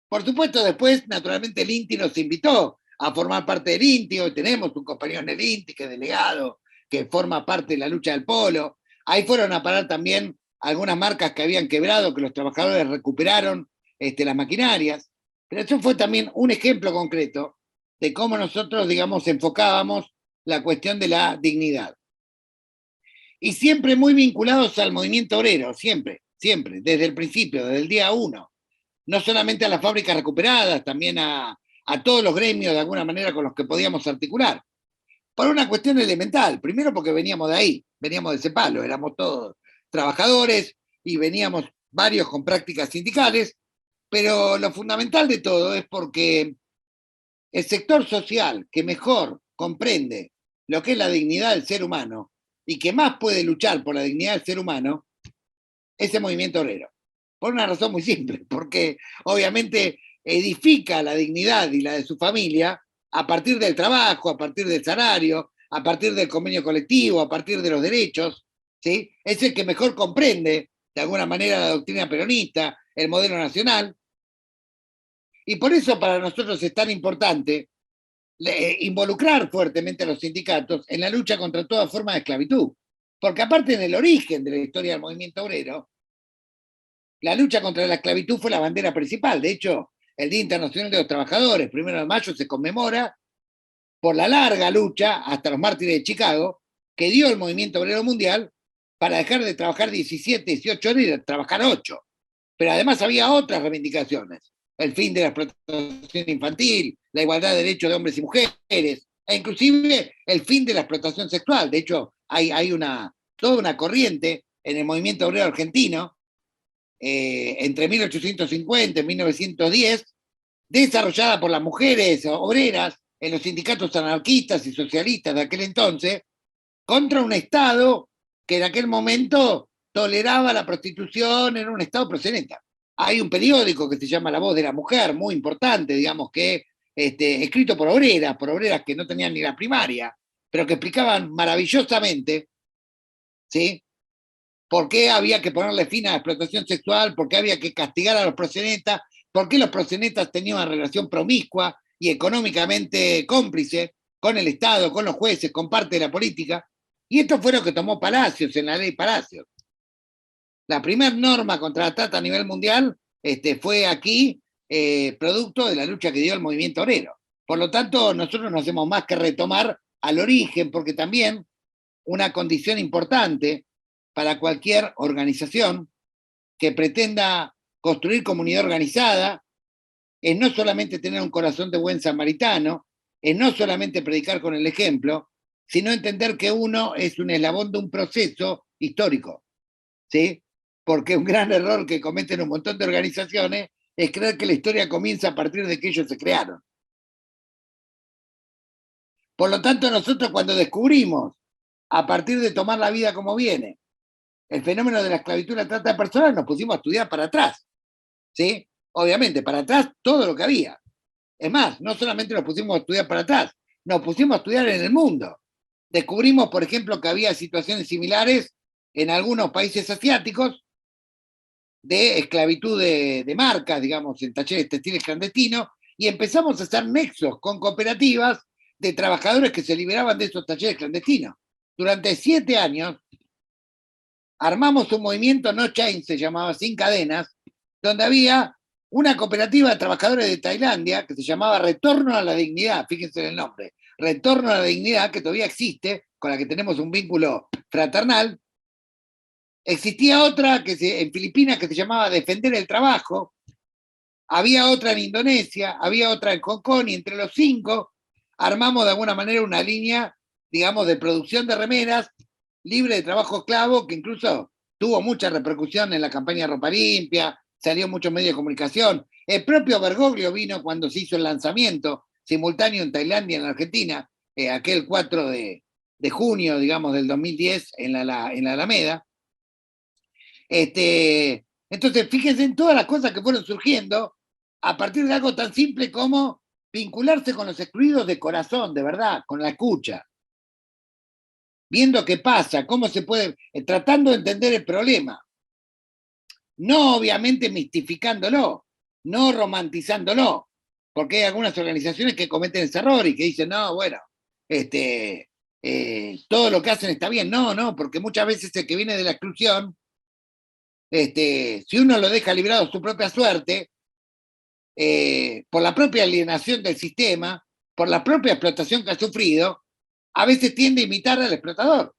Por supuesto, después, naturalmente, el INTI nos invitó a formar parte del INTI. Hoy tenemos un compañero en el INTI que es delegado, que forma parte de la lucha del polo. Ahí fueron a parar también algunas marcas que habían quebrado, que los trabajadores recuperaron las maquinarias. Pero eso fue también un ejemplo concreto de cómo nosotros, digamos, enfocábamos la cuestión de la dignidad. Y siempre muy vinculados al movimiento obrero, siempre, siempre, desde el principio, desde el día uno. No solamente a las fábricas recuperadas, también a todos los gremios de alguna manera con los que podíamos articular. Por una cuestión elemental, primero porque veníamos de ahí, veníamos de ese palo, éramos todos trabajadores y veníamos varios con prácticas sindicales, pero lo fundamental de todo es porque el sector social que mejor comprende lo que es la dignidad del ser humano y que más puede luchar por la dignidad del ser humano es el movimiento obrero. Por una razón muy simple, porque obviamente edifica la dignidad y la de su familia a partir del trabajo, a partir del salario, a partir del convenio colectivo, a partir de los derechos, ¿sí? Es el que mejor comprende, de alguna manera, la doctrina peronista, el modelo nacional, y por eso para nosotros es tan importante involucrar fuertemente a los sindicatos en la lucha contra toda forma de esclavitud. Porque aparte en el origen de la historia del movimiento obrero, la lucha contra la esclavitud fue la bandera principal. De hecho, el Día Internacional de los Trabajadores, 1 de mayo, se conmemora por la larga lucha hasta los mártires de Chicago que dio el movimiento obrero mundial para dejar de trabajar 17, 18 horas y trabajar 8. Pero además había otras reivindicaciones. El fin de la explotación infantil, la igualdad de derechos de hombres y mujeres, e inclusive el fin de la explotación sexual. De hecho, hay toda una corriente en el movimiento obrero argentino entre 1850 y 1910, desarrollada por las mujeres obreras en los sindicatos anarquistas y socialistas de aquel entonces, contra un Estado que en aquel momento toleraba la prostitución, en un Estado proxeneta. Hay un periódico que se llama La Voz de la Mujer, muy importante, digamos, que escrito por obreras que no tenían ni la primaria, pero que explicaban maravillosamente, ¿sí?, por qué había que ponerle fin a la explotación sexual, por qué había que castigar a los proxenetas, por qué los proxenetas tenían una relación promiscua y económicamente cómplice con el Estado, con los jueces, con parte de la política. Y esto fue lo que tomó Palacios en la ley Palacios. La primera norma contra la trata a nivel mundial fue aquí producto de la lucha que dio el movimiento obrero. Por lo tanto, nosotros no hacemos más que retomar al origen, porque también una condición importante para cualquier organización que pretenda construir comunidad organizada es no solamente tener un corazón de buen samaritano, es no solamente predicar con el ejemplo, sino entender que uno es un eslabón de un proceso histórico, ¿sí? Porque un gran error que cometen un montón de organizaciones es creer que la historia comienza a partir de que ellos se crearon. Por lo tanto, nosotros cuando descubrimos, a partir de tomar la vida como viene, el fenómeno de la esclavitud y la trata de personas, nos pusimos a estudiar para atrás, ¿sí? Obviamente, para atrás todo lo que había. Es más, no solamente nos pusimos a estudiar para atrás, nos pusimos a estudiar en el mundo. Descubrimos, por ejemplo, que había situaciones similares en algunos países asiáticos de esclavitud de marcas, digamos, en talleres textiles clandestinos, y empezamos a hacer nexos con cooperativas de trabajadores que se liberaban de esos talleres clandestinos. Durante 7 años armamos un movimiento No Chain, se llamaba, sin cadenas, donde había una cooperativa de trabajadores de Tailandia que se llamaba Retorno a la Dignidad, fíjense en el nombre, Retorno a la Dignidad, que todavía existe, con la que tenemos un vínculo fraternal. Existía otra en Filipinas que se llamaba Defender el Trabajo, había otra en Indonesia, había otra en Hong Kong, y entre los 5 armamos de alguna manera una línea, digamos, de producción de remeras libre de trabajo esclavo, que incluso tuvo mucha repercusión en la campaña Ropa Limpia, salió en muchos medios de comunicación. El propio Bergoglio vino cuando se hizo el lanzamiento simultáneo en Tailandia y en Argentina, aquel 4 de junio, digamos, del 2010, en la Alameda. Entonces, fíjense en todas las cosas que fueron surgiendo a partir de algo tan simple como vincularse con los excluidos de corazón, de verdad, con la escucha. Viendo qué pasa, cómo se puede, tratando de entender el problema. No obviamente mistificándolo, no romantizándolo, porque hay algunas organizaciones que cometen ese error y que dicen, no, bueno, todo lo que hacen está bien. No, no, porque muchas veces el que viene de la exclusión, si uno lo deja librado a su propia suerte, por la propia alienación del sistema, por la propia explotación que ha sufrido, a veces tiende a imitar al explotador.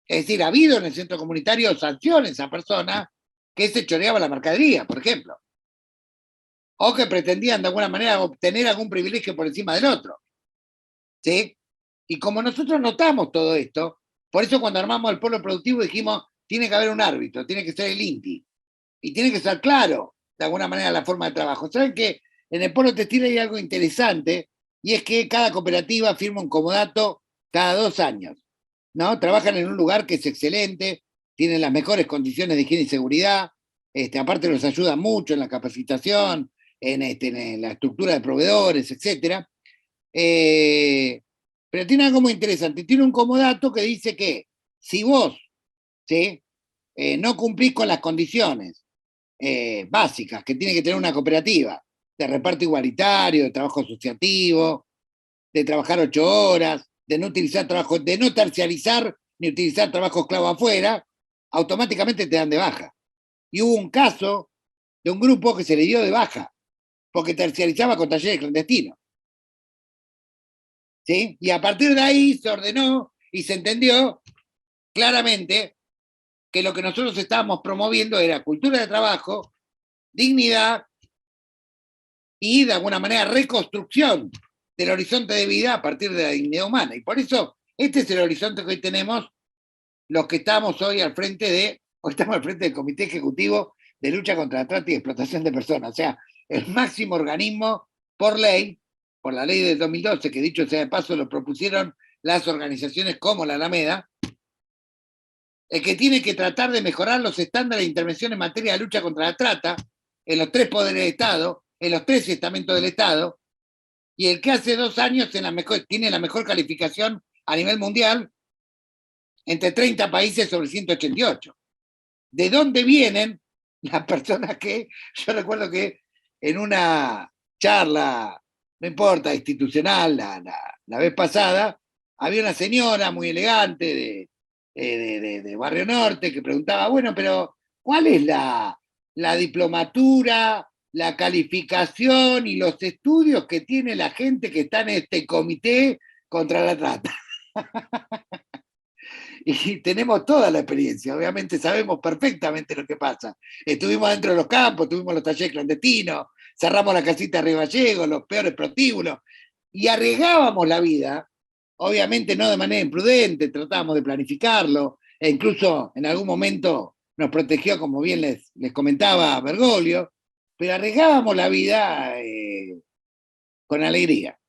Es decir, ha habido en el centro comunitario sanciones a personas que se choreaba la mercadería, por ejemplo. O que pretendían de alguna manera obtener algún privilegio por encima del otro. ¿Sí? Y como nosotros notamos todo esto, por eso cuando armamos el polo productivo dijimos, tiene que haber un árbitro, tiene que ser el INTI. Y tiene que ser claro, de alguna manera, la forma de trabajo. ¿Saben que en el polo textil hay algo interesante? Y es que cada cooperativa firma un comodato cada 2 años. ¿No? Trabajan en un lugar que es excelente, tienen las mejores condiciones de higiene y seguridad, aparte los ayuda mucho en la capacitación, en la estructura de proveedores, etc. Pero tiene algo muy interesante, tiene un comodato que dice que si vos, ¿sí? No cumplís con las condiciones básicas que tiene que tener una cooperativa, de reparto igualitario, de trabajo asociativo, de trabajar 8 horas, de no utilizar trabajo, de no terciarizar ni utilizar trabajo esclavo afuera, automáticamente te dan de baja. Y hubo un caso de un grupo que se le dio de baja porque terciarizaba con talleres clandestinos. ¿Sí? Y a partir de ahí se ordenó y se entendió claramente que lo que nosotros estábamos promoviendo era cultura de trabajo, dignidad y de alguna manera reconstrucción del horizonte de vida a partir de la dignidad humana. Y por eso este es el horizonte que hoy tenemos los que estamos hoy hoy estamos al frente del Comité Ejecutivo de Lucha contra la Trata y Explotación de Personas, o sea, el máximo organismo por ley, por la ley del 2012, que dicho sea de paso lo propusieron las organizaciones como la Alameda, el que tiene que tratar de mejorar los estándares de intervención en materia de lucha contra la trata en los 3 poderes del Estado, en los 3 estamentos del Estado, y el que hace 2 años tiene la mejor calificación a nivel mundial entre 30 países sobre 188. ¿De dónde vienen las personas que, yo recuerdo que en una charla, no importa, institucional, la vez pasada, había una señora muy elegante de Barrio Norte que preguntaba, bueno, pero ¿cuál es la diplomatura, la calificación y los estudios que tiene la gente que está en este comité contra la trata? Y tenemos toda la experiencia, obviamente sabemos perfectamente lo que pasa. Estuvimos dentro de los campos, tuvimos los talleres clandestinos, cerramos la casita de Río Gallegos, los peores prostíbulos, y arriesgábamos la vida, obviamente no de manera imprudente, tratábamos de planificarlo, e incluso en algún momento nos protegió, como bien les comentaba Bergoglio, pero arriesgábamos la vida con alegría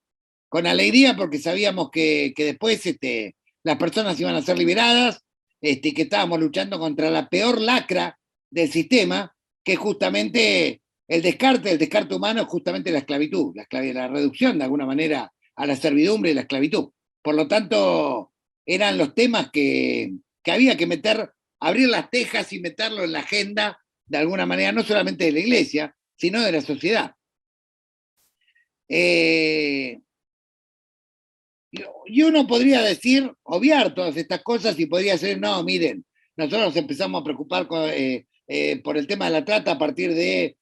porque sabíamos que después las personas iban a ser liberadas, que estábamos luchando contra la peor lacra del sistema, que es justamente el descarte humano es justamente la esclavitud, la reducción de alguna manera a la servidumbre y la esclavitud. Por lo tanto, eran los temas que había que abrir las tejas y meterlo en la agenda de alguna manera, no solamente de la iglesia, sino de la sociedad. Y uno podría decir, obviar todas estas cosas y podría decir, no, miren, nosotros nos empezamos a preocupar por el tema de la trata a partir de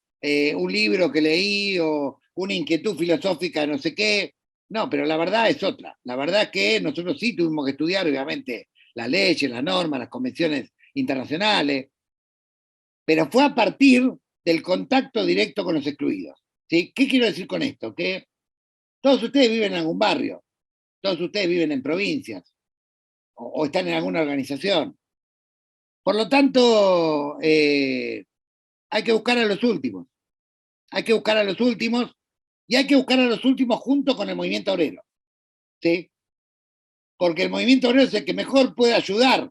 un libro que leí o una inquietud filosófica, no sé qué. No, pero la verdad es otra. La verdad es que nosotros sí tuvimos que estudiar, obviamente, las leyes, las normas, las convenciones internacionales, pero fue a partir del contacto directo con los excluidos. ¿Sí? ¿Qué quiero decir con esto? Que todos ustedes viven en algún barrio, todos ustedes viven en provincias o están en alguna organización. Por lo tanto, hay que buscar a los últimos. Hay que buscar a los últimos y hay que buscar a los últimos junto con el movimiento obrero. ¿Sí? Porque el movimiento obrero es el que mejor puede ayudar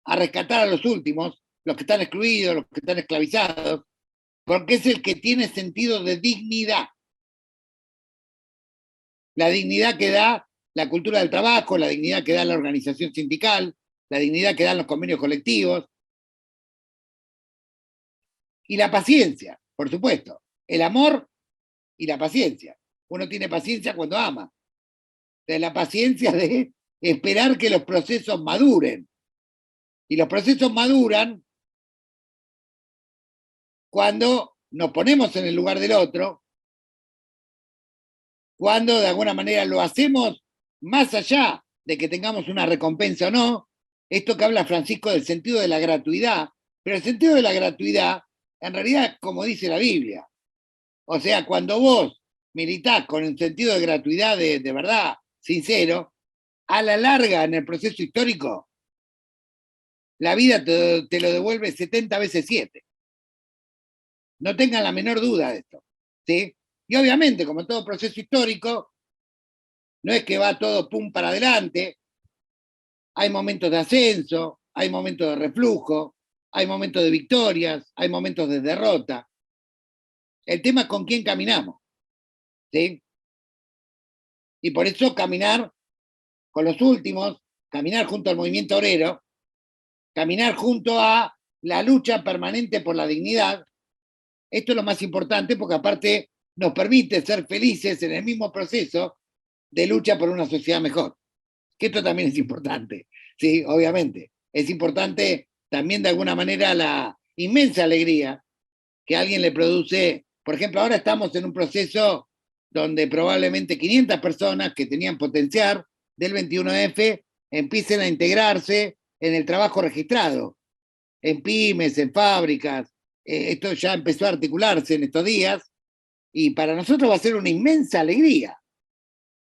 a rescatar a los últimos, los que están excluidos, los que están esclavizados, porque es el que tiene sentido de dignidad. La dignidad que da la cultura del trabajo, la dignidad que da la organización sindical, la dignidad que dan los convenios colectivos, y la paciencia, por supuesto. El amor y la paciencia. Uno tiene paciencia cuando ama. De la paciencia de esperar que los procesos maduren. Y los procesos maduran cuando nos ponemos en el lugar del otro, cuando de alguna manera lo hacemos más allá de que tengamos una recompensa o no. Esto que habla Francisco del sentido de la gratuidad, pero el sentido de la gratuidad, en realidad, como dice la Biblia, o sea, cuando vos militás con el sentido de gratuidad de verdad, sincero, a la larga en el proceso histórico, la vida te lo devuelve 70 veces 7. No tengan la menor duda de esto. ¿Sí? Y obviamente, como en todo proceso histórico, no es que va todo pum para adelante, hay momentos de ascenso, hay momentos de reflujo, hay momentos de victorias, hay momentos de derrota. El tema es con quién caminamos. ¿Sí? Y por eso caminar con los últimos, caminar junto al movimiento obrero, caminar junto a la lucha permanente por la dignidad, esto es lo más importante porque aparte nos permite ser felices en el mismo proceso de lucha por una sociedad mejor. Que esto también es importante, sí, obviamente. Es importante también de alguna manera la inmensa alegría que a alguien le produce. Por ejemplo, ahora estamos en un proceso donde probablemente 500 personas que tenían potencial del 21F empiecen a integrarse en el trabajo registrado, en pymes, en fábricas. Esto ya empezó a articularse en estos días y para nosotros va a ser una inmensa alegría.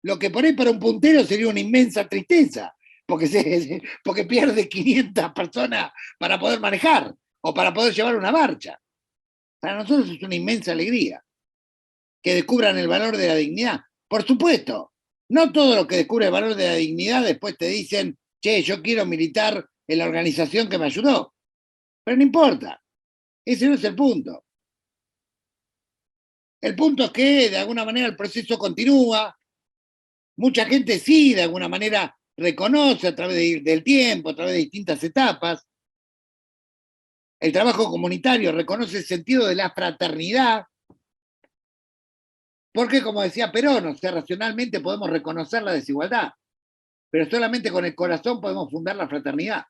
Lo que por ahí para un puntero sería una inmensa tristeza, porque pierde 500 personas para poder manejar o para poder llevar una marcha. Para nosotros es una inmensa alegría que descubran el valor de la dignidad. Por supuesto, no todo lo que descubre el valor de la dignidad después te dicen, che, yo quiero militar en la organización que me ayudó. Pero no importa, ese no es el punto. El punto es que de alguna manera el proceso continúa, mucha gente sí, de alguna manera reconoce a través del tiempo, a través de distintas etapas. El trabajo comunitario reconoce el sentido de la fraternidad, porque como decía Perón, o sea, racionalmente podemos reconocer la desigualdad, pero solamente con el corazón podemos fundar la fraternidad.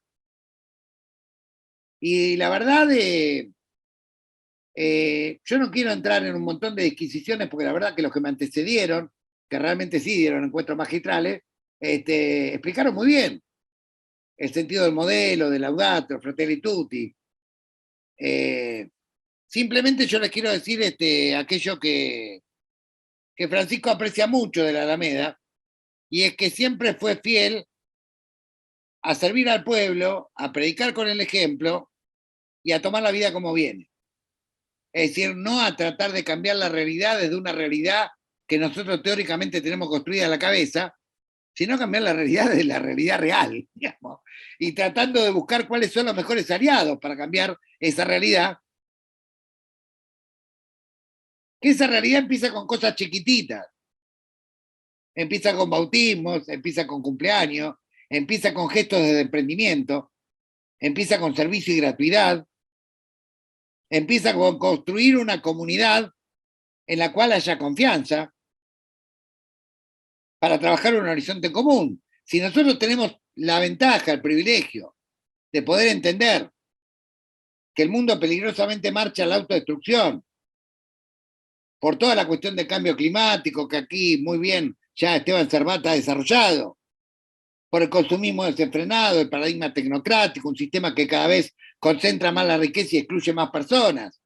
Y la verdad, yo no quiero entrar en un montón de disquisiciones, porque la verdad que los que me antecedieron, que realmente sí dieron encuentros magistrales, explicaron muy bien el sentido del modelo, del Laudato, Fratelli Tutti. Simplemente yo les quiero decir aquello que Francisco aprecia mucho de la Alameda, y es que siempre fue fiel a servir al pueblo, a predicar con el ejemplo y a tomar la vida como viene. Es decir, no a tratar de cambiar la realidad desde una realidad que nosotros teóricamente tenemos construida en la cabeza, sino cambiar la realidad de la realidad real, digamos, y tratando de buscar cuáles son los mejores aliados para cambiar esa realidad, que esa realidad empieza con cosas chiquititas, empieza con bautismos, empieza con cumpleaños, empieza con gestos de emprendimiento, empieza con servicio y gratuidad, empieza con construir una comunidad en la cual haya confianza para trabajar en un horizonte común. Si nosotros tenemos la ventaja, el privilegio de poder entender que el mundo peligrosamente marcha a la autodestrucción por toda la cuestión del cambio climático que aquí muy bien ya Esteban Cervata ha desarrollado, por el consumismo desenfrenado, el paradigma tecnocrático, un sistema que cada vez concentra más la riqueza y excluye más personas.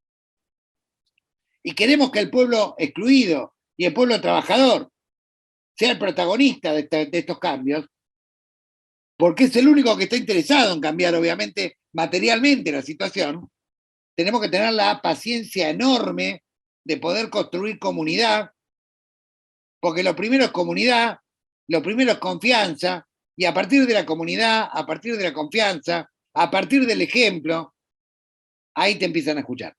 Y queremos que el pueblo excluido y el pueblo trabajador sea el protagonista de estos cambios. porque es el único que está interesado en cambiar, obviamente, materialmente la situación. Tenemos que tener la paciencia enorme de poder construir comunidad, porque lo primero es comunidad, lo primero es confianza, y a partir de la comunidad, a partir de la confianza, a partir del ejemplo, ahí te empiezan a escuchar.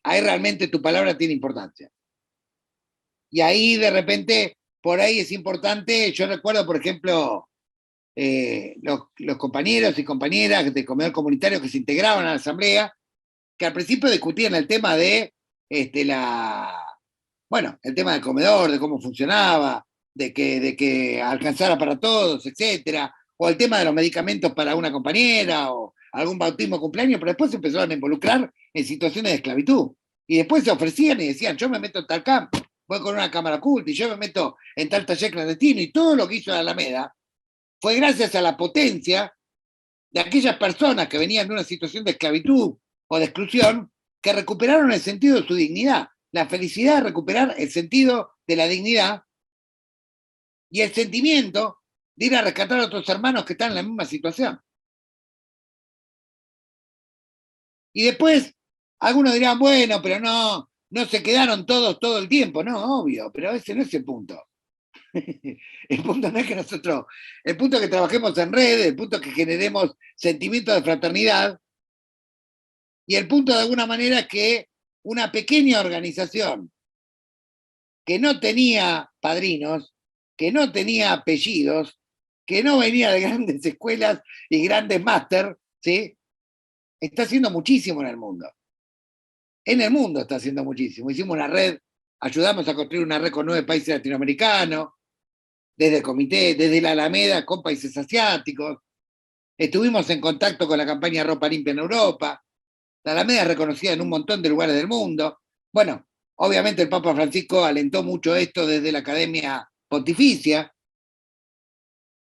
Ahí realmente tu palabra tiene importancia. Y ahí de repente, por ahí es importante, yo recuerdo, por ejemplo, los compañeros y compañeras de comedor comunitario que se integraban a la asamblea, que al principio discutían el tema de bueno, el tema del comedor, de cómo funcionaba, de que alcanzara para todos, etcétera, o el tema de los medicamentos para una compañera, o algún bautismo o cumpleaños, pero después se empezaron a involucrar en situaciones de esclavitud. Y después se ofrecían y decían, yo me meto en tal campo, voy con una cámara oculta, y yo me meto en tal taller clandestino, y todo lo que hizo la Alameda fue gracias a la potencia de aquellas personas que venían de una situación de esclavitud o de exclusión, que recuperaron el sentido de su dignidad, la felicidad de recuperar el sentido de la dignidad y el sentimiento de ir a rescatar a otros hermanos que están en la misma situación. Y después, algunos dirán, bueno, pero no se quedaron todos todo el tiempo. No, obvio, pero ese no es el punto. El punto no es que nosotros, el punto es que trabajemos en red, el punto es que generemos sentimientos de fraternidad, y el punto de alguna manera es que una pequeña organización que no tenía padrinos, que no tenía apellidos, que no venía de grandes escuelas y grandes máster, ¿sí? Está haciendo muchísimo en el mundo. En el mundo está haciendo muchísimo. Hicimos una red, ayudamos a construir una red con 9 países latinoamericanos, desde el comité, desde la Alameda con países asiáticos. Estuvimos en contacto con la campaña Ropa Limpia en Europa. La Alameda es reconocida en un montón de lugares del mundo. Bueno, obviamente el Papa Francisco alentó mucho esto desde la Academia Pontificia.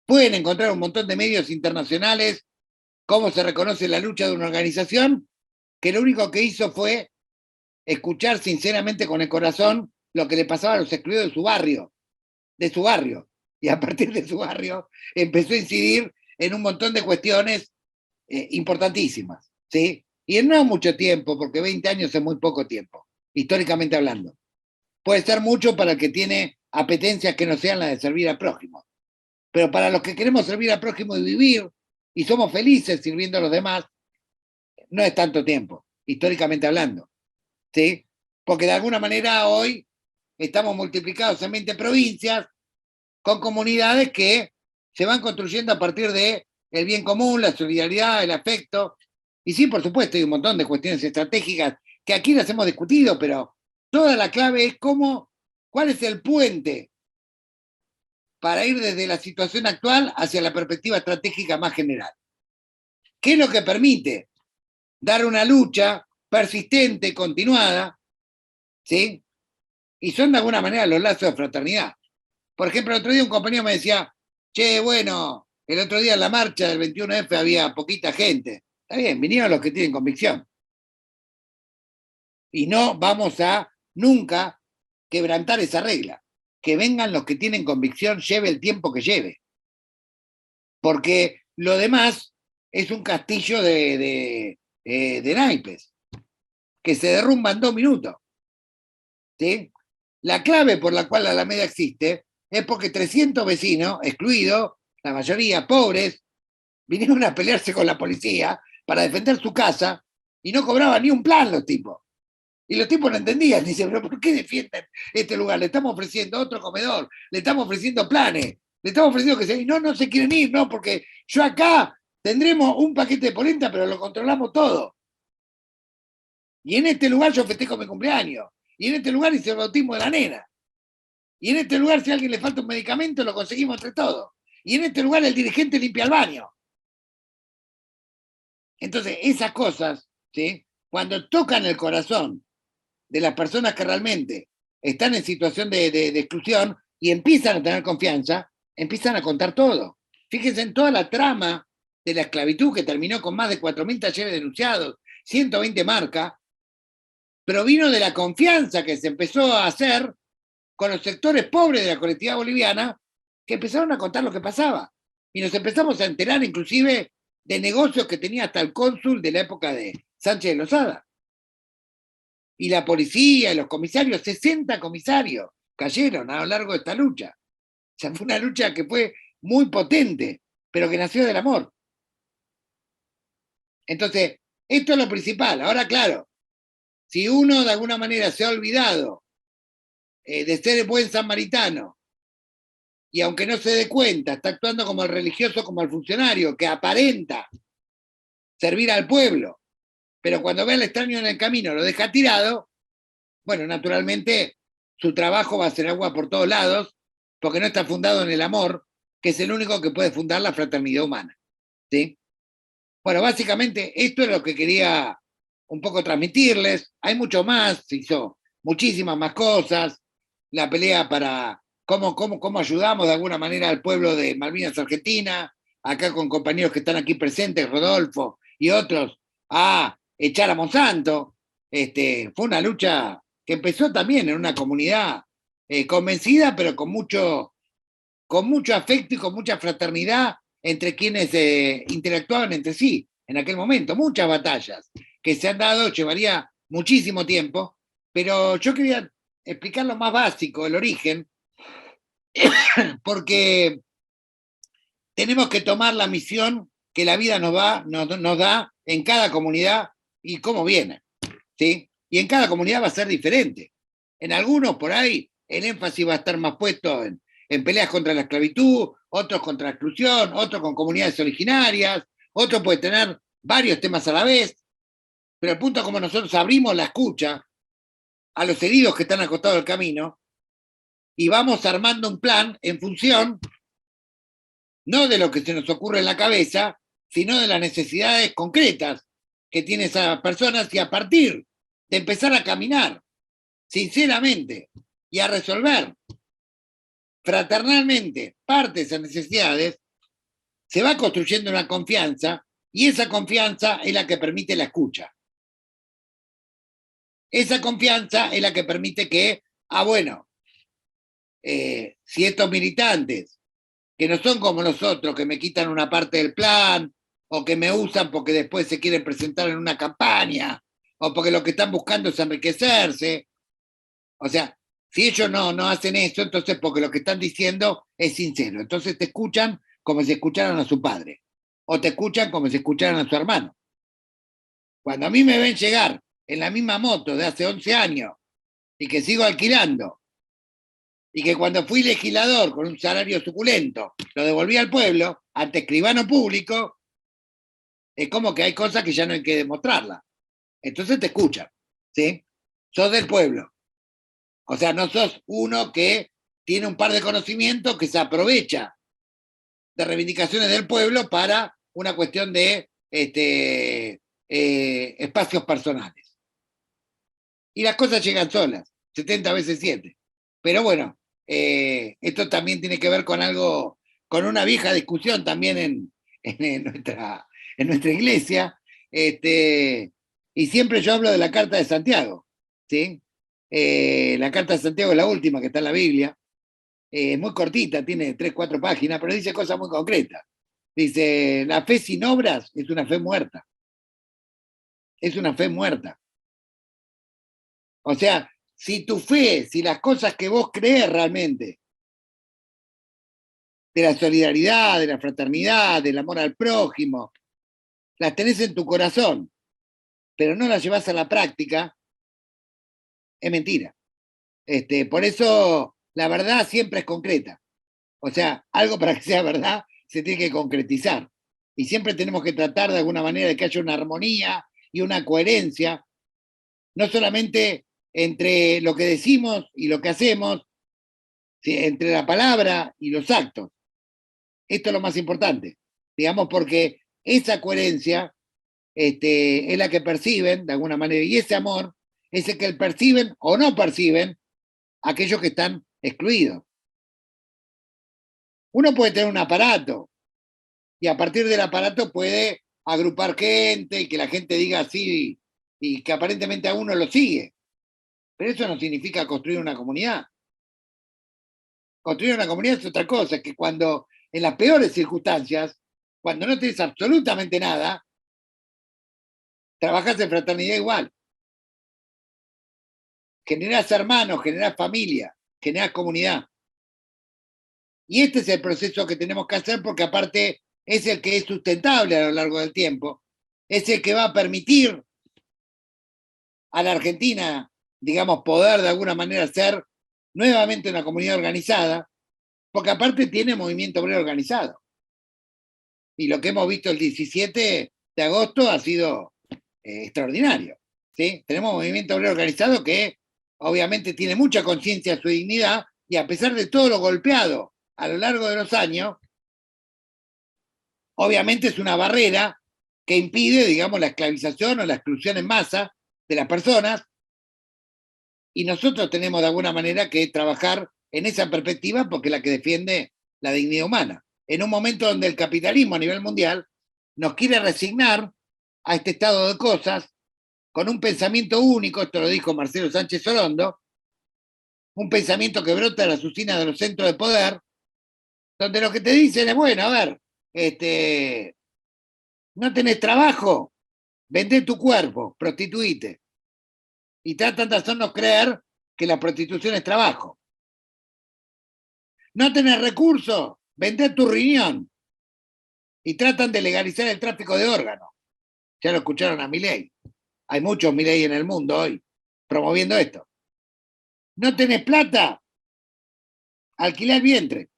Pueden encontrar un montón de medios internacionales cómo se reconoce la lucha de una organización que lo único que hizo fue escuchar sinceramente con el corazón lo que le pasaba a los excluidos de su barrio. Y a partir de su barrio empezó a incidir en un montón de cuestiones importantísimas, ¿sí? Y en no mucho tiempo, porque 20 años es muy poco tiempo, históricamente hablando. Puede ser mucho para el que tiene apetencias que no sean las de servir al prójimo. Pero para los que queremos servir al prójimo y vivir, y somos felices sirviendo a los demás, no es tanto tiempo, históricamente hablando, ¿sí? Porque de alguna manera hoy estamos multiplicados en 20 provincias, con comunidades que se van construyendo a partir de el bien común, la solidaridad, el afecto. Y sí, por supuesto, hay un montón de cuestiones estratégicas que aquí las hemos discutido, pero toda la clave es cuál es el puente para ir desde la situación actual hacia la perspectiva estratégica más general. ¿Qué es lo que permite dar una lucha persistente, continuada, ¿sí? Y son de alguna manera los lazos de fraternidad. Por ejemplo, el otro día un compañero me decía, che, bueno, el otro día en la marcha del 21F había poquita gente. Está bien, vinieron los que tienen convicción. Y no vamos a nunca quebrantar esa regla. Que vengan los que tienen convicción, lleve el tiempo que lleve. Porque lo demás es un castillo de naipes, que se derrumba en 2 minutos. ¿Sí? La clave por la cual la Alameda existe es porque 300 vecinos, excluidos, la mayoría pobres, vinieron a pelearse con la policía para defender su casa y no cobraban ni un plan los tipos. Y los tipos no entendían, dicen, pero ¿por qué defienden este lugar? Le estamos ofreciendo otro comedor, le estamos ofreciendo planes, le estamos ofreciendo que se... Y no se quieren ir, no, porque yo acá tendremos un paquete de polenta, pero lo controlamos todo. Y en este lugar yo festejo mi cumpleaños. Y en este lugar hice el bautismo de la nena. Y en este lugar, si a alguien le falta un medicamento, lo conseguimos entre todos. Y en este lugar el dirigente limpia el baño. Entonces, esas cosas, ¿sí? Cuando tocan el corazón de las personas que realmente están en situación de exclusión y empiezan a tener confianza, empiezan a contar todo. Fíjense en toda la trama de la esclavitud que terminó con más de 4.000 talleres denunciados, 120 marcas, provino de la confianza que se empezó a hacer con los sectores pobres de la colectividad boliviana, que empezaron a contar lo que pasaba. Y nos empezamos a enterar inclusive de negocios que tenía hasta el cónsul de la época de Sánchez de Lozada. Y la policía y los comisarios, 60 comisarios cayeron a lo largo de esta lucha. O sea, fue una lucha que fue muy potente, pero que nació del amor. Entonces, esto es lo principal. Ahora, claro, si uno de alguna manera se ha olvidado de ser el buen samaritano, y aunque no se dé cuenta, está actuando como el religioso, como el funcionario, que aparenta servir al pueblo, pero cuando ve al extraño en el camino lo deja tirado, bueno, naturalmente su trabajo va a ser agua por todos lados, porque no está fundado en el amor, que es el único que puede fundar la fraternidad humana. ¿Sí? Bueno, básicamente esto es lo que quería un poco transmitirles. Hay mucho más, se hizo muchísimas más cosas. La pelea para cómo ayudamos de alguna manera al pueblo de Malvinas Argentina, acá con compañeros que están aquí presentes, Rodolfo y otros, a echar a Monsanto. Fue una lucha que empezó también en una comunidad convencida, pero con mucho afecto y con mucha fraternidad entre quienes interactuaban entre sí en aquel momento. Muchas batallas que se han dado, llevaría muchísimo tiempo, pero yo quería explicar lo más básico, el origen, porque tenemos que tomar la misión que la vida nos da en cada comunidad y cómo viene. ¿Sí? Y en cada comunidad va a ser diferente. En algunos, por ahí, el énfasis va a estar más puesto en peleas contra la esclavitud, otros contra la exclusión, otros con comunidades originarias, otros puede tener varios temas a la vez, pero el punto es como nosotros abrimos la escucha a los heridos que están acostados del camino y vamos armando un plan en función no de lo que se nos ocurre en la cabeza, sino de las necesidades concretas que tienen esas personas y a partir de empezar a caminar sinceramente y a resolver fraternalmente parte de esas necesidades, se va construyendo una confianza y esa confianza es la que permite la escucha. Esa confianza es la que permite que, bueno, si estos militantes, que no son como nosotros, que me quitan una parte del plan, o que me usan porque después se quieren presentar en una campaña, o porque lo que están buscando es enriquecerse, o sea, si ellos no hacen eso, entonces porque lo que están diciendo es sincero. Entonces te escuchan como si escucharan a su padre, o te escuchan como si escucharan a su hermano. Cuando a mí me ven llegar en la misma moto de hace 11 años y que sigo alquilando, y que cuando fui legislador con un salario suculento lo devolví al pueblo, ante escribano público, es como que hay cosas que ya no hay que demostrarlas. Entonces te escuchan, ¿sí? Sos del pueblo. O sea, no sos uno que tiene un par de conocimientos que se aprovecha de reivindicaciones del pueblo para una cuestión de espacios personales. Y las cosas llegan solas, 70 veces 7. Pero bueno, esto también tiene que ver con algo, con una vieja discusión también en nuestra iglesia. Y siempre yo hablo de la Carta de Santiago, ¿sí? La Carta de Santiago es la última que está en la Biblia, muy cortita, tiene 3, 4 páginas, pero dice cosas muy concretas. Dice, la fe sin obras es una fe muerta. Es una fe muerta. O sea, si tu fe, si las cosas que vos crees realmente, de la solidaridad, de la fraternidad, del amor al prójimo, las tenés en tu corazón, pero no las llevas a la práctica, es mentira. Por eso la verdad siempre es concreta. O sea, algo para que sea verdad se tiene que concretizar. Y siempre tenemos que tratar de alguna manera de que haya una armonía y una coherencia, no solamente entre lo que decimos y lo que hacemos, ¿sí? Entre la palabra y los actos. Esto es lo más importante, digamos, porque esa coherencia es la que perciben de alguna manera, y ese amor es el que perciben o no perciben aquellos que están excluidos. Uno puede tener un aparato y a partir del aparato puede agrupar gente y que la gente diga así y que aparentemente a uno lo sigue. Pero eso no significa construir una comunidad. Construir una comunidad es otra cosa, que cuando en las peores circunstancias, cuando no tenés absolutamente nada, trabajás en fraternidad igual. Generás hermanos, generás familia, generás comunidad. Y este es el proceso que tenemos que hacer porque aparte es el que es sustentable a lo largo del tiempo, es el que va a permitir a la Argentina, digamos, poder de alguna manera ser nuevamente una comunidad organizada, porque aparte tiene movimiento obrero organizado. Y lo que hemos visto el 17 de agosto ha sido extraordinario. ¿Sí? Tenemos movimiento obrero organizado que obviamente tiene mucha conciencia de su dignidad y a pesar de todo lo golpeado a lo largo de los años, obviamente es una barrera que impide, digamos, la esclavización o la exclusión en masa de las personas y nosotros tenemos de alguna manera que trabajar en esa perspectiva porque es la que defiende la dignidad humana. En un momento donde el capitalismo a nivel mundial nos quiere resignar a este estado de cosas con un pensamiento único, esto lo dijo Marcelo Sánchez Orondo, un pensamiento que brota de las usinas de los centros de poder, donde lo que te dicen es, bueno, a ver, no tenés trabajo, vendé tu cuerpo, prostituite. Y tratan de hacernos creer que la prostitución es trabajo. No tenés recursos, vendé tu riñón. Y tratan de legalizar el tráfico de órganos. Ya lo escucharon a Milei. Hay muchos Milei en el mundo hoy promoviendo esto. ¿No tenés plata? Alquilá el vientre.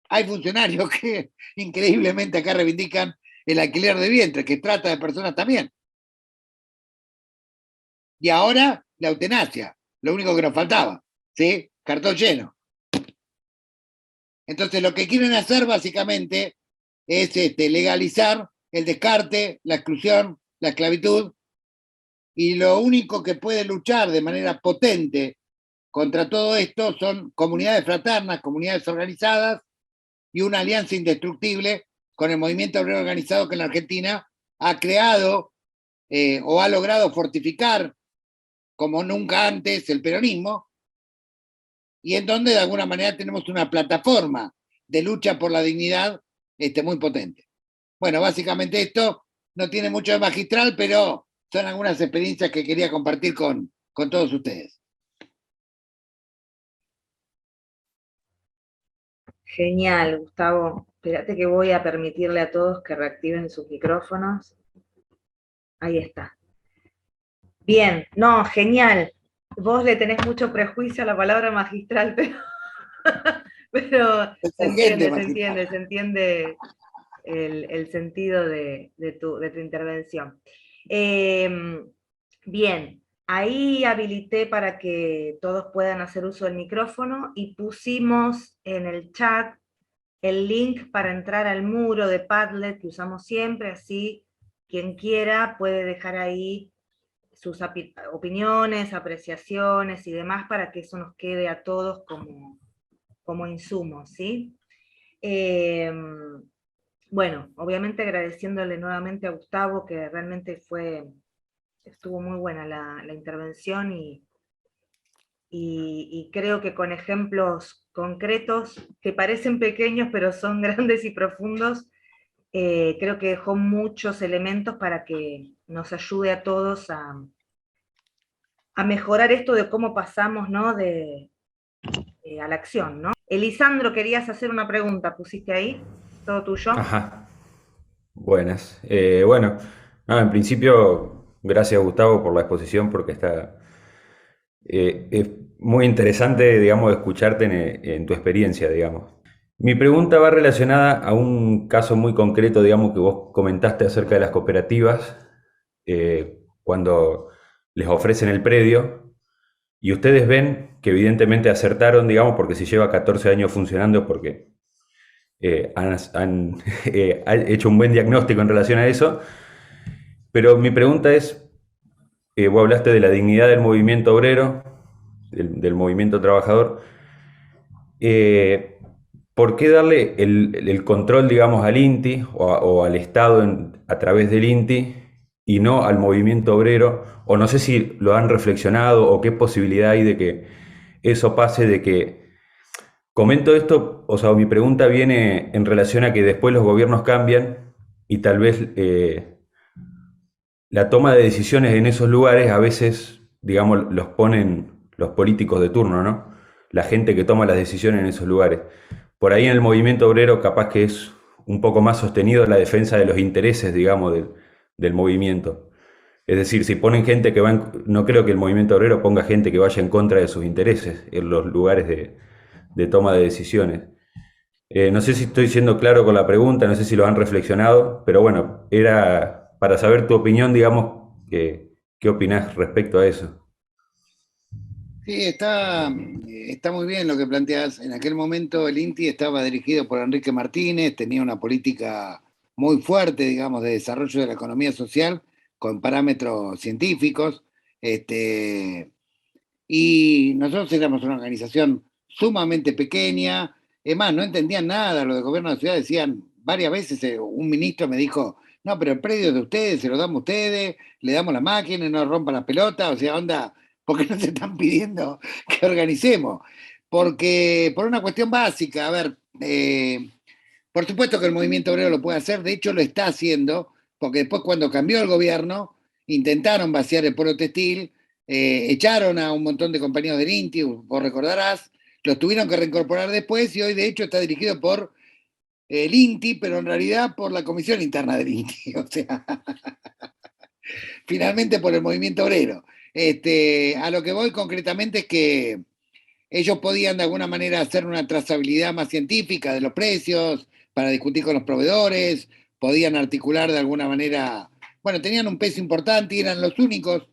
Hay funcionarios que increíblemente acá reivindican el alquiler de vientre, que trata de personas también. Y ahora la eutanasia, lo único que nos faltaba, ¿sí? Cartón lleno. Entonces lo que quieren hacer básicamente es legalizar el descarte, la exclusión, la esclavitud, y lo único que puede luchar de manera potente contra todo esto son comunidades fraternas, comunidades organizadas y una alianza indestructible con el movimiento obrero organizado que en la Argentina ha creado o ha logrado fortificar como nunca antes el peronismo, y en donde de alguna manera tenemos una plataforma de lucha por la dignidad muy potente. Bueno, básicamente esto no tiene mucho de magistral, pero son algunas experiencias que quería compartir con todos ustedes. Genial, Gustavo. Espérate que voy a permitirle a todos que reactiven sus micrófonos. Ahí está. Bien, no, genial. Vos le tenés mucho prejuicio a la palabra magistral, pero se entiende el sentido de tu intervención. Bien, ahí habilité para que todos puedan hacer uso del micrófono y pusimos en el chat el link para entrar al muro de Padlet que usamos siempre, así quien quiera puede dejar ahí sus opiniones, apreciaciones y demás para que eso nos quede a todos como insumo, ¿sí? Bueno, obviamente agradeciéndole nuevamente a Gustavo, que realmente estuvo muy buena la intervención y creo que con ejemplos concretos, que parecen pequeños pero son grandes y profundos, creo que dejó muchos elementos para que nos ayude a todos a mejorar esto de cómo pasamos, ¿no? a la acción, ¿no? Elisandro, querías hacer una pregunta, ¿pusiste ahí? ¿Todo tuyo? Ajá, buenas. Bueno, no, en principio, gracias Gustavo por la exposición porque es muy interesante, digamos, escucharte en tu experiencia, digamos. Mi pregunta va relacionada a un caso muy concreto, digamos, que vos comentaste acerca de las cooperativas, cuando les ofrecen el predio y ustedes ven que evidentemente acertaron, digamos, porque si lleva 14 años funcionando, porque han hecho un buen diagnóstico en relación a eso, pero mi pregunta es, vos hablaste de la dignidad del movimiento obrero, del movimiento trabajador, ¿por qué darle el control, digamos, al INTI o al Estado a través del INTI y no al movimiento obrero? O no sé si lo han reflexionado o qué posibilidad hay de que eso pase, de que Comento esto, o sea, mi pregunta viene en relación a que después los gobiernos cambian y tal vez la toma de decisiones en esos lugares a veces, digamos, los ponen los políticos de turno, ¿no? La gente que toma las decisiones en esos lugares. Por ahí en el movimiento obrero capaz que es un poco más sostenido la defensa de los intereses, digamos, del movimiento. Es decir, si ponen gente que va no creo que el movimiento obrero ponga gente que vaya en contra de sus intereses en los lugares de toma de decisiones. No sé si estoy siendo claro con la pregunta, no sé si lo han reflexionado, pero bueno, era para saber tu opinión, digamos, qué opinás respecto a eso. Sí, está muy bien lo que planteas. En aquel momento el INTI estaba dirigido por Enrique Martínez, tenía una política muy fuerte, digamos, de desarrollo de la economía social con parámetros científicos. Este, y nosotros éramos una organización sumamente pequeña. Es más, no entendían nada. Los de gobierno de la ciudad decían varias veces, un ministro me dijo, no, pero el predio es de ustedes, se lo damos a ustedes, le damos la máquina, no rompan las pelotas, o sea, onda, ¿por qué no se están pidiendo que organicemos? Porque, por una cuestión básica, a ver, por supuesto que el movimiento obrero lo puede hacer, de hecho lo está haciendo, porque después cuando cambió el gobierno, intentaron vaciar el polo textil, echaron a un montón de compañeros del INTI, vos recordarás, los tuvieron que reincorporar después y hoy de hecho está dirigido por el INTI, pero en realidad por la comisión interna del INTI, o sea, finalmente por el movimiento obrero. A lo que voy concretamente es que ellos podían de alguna manera hacer una trazabilidad más científica de los precios para discutir con los proveedores, podían articular de alguna manera, bueno, tenían un peso importante y eran los únicos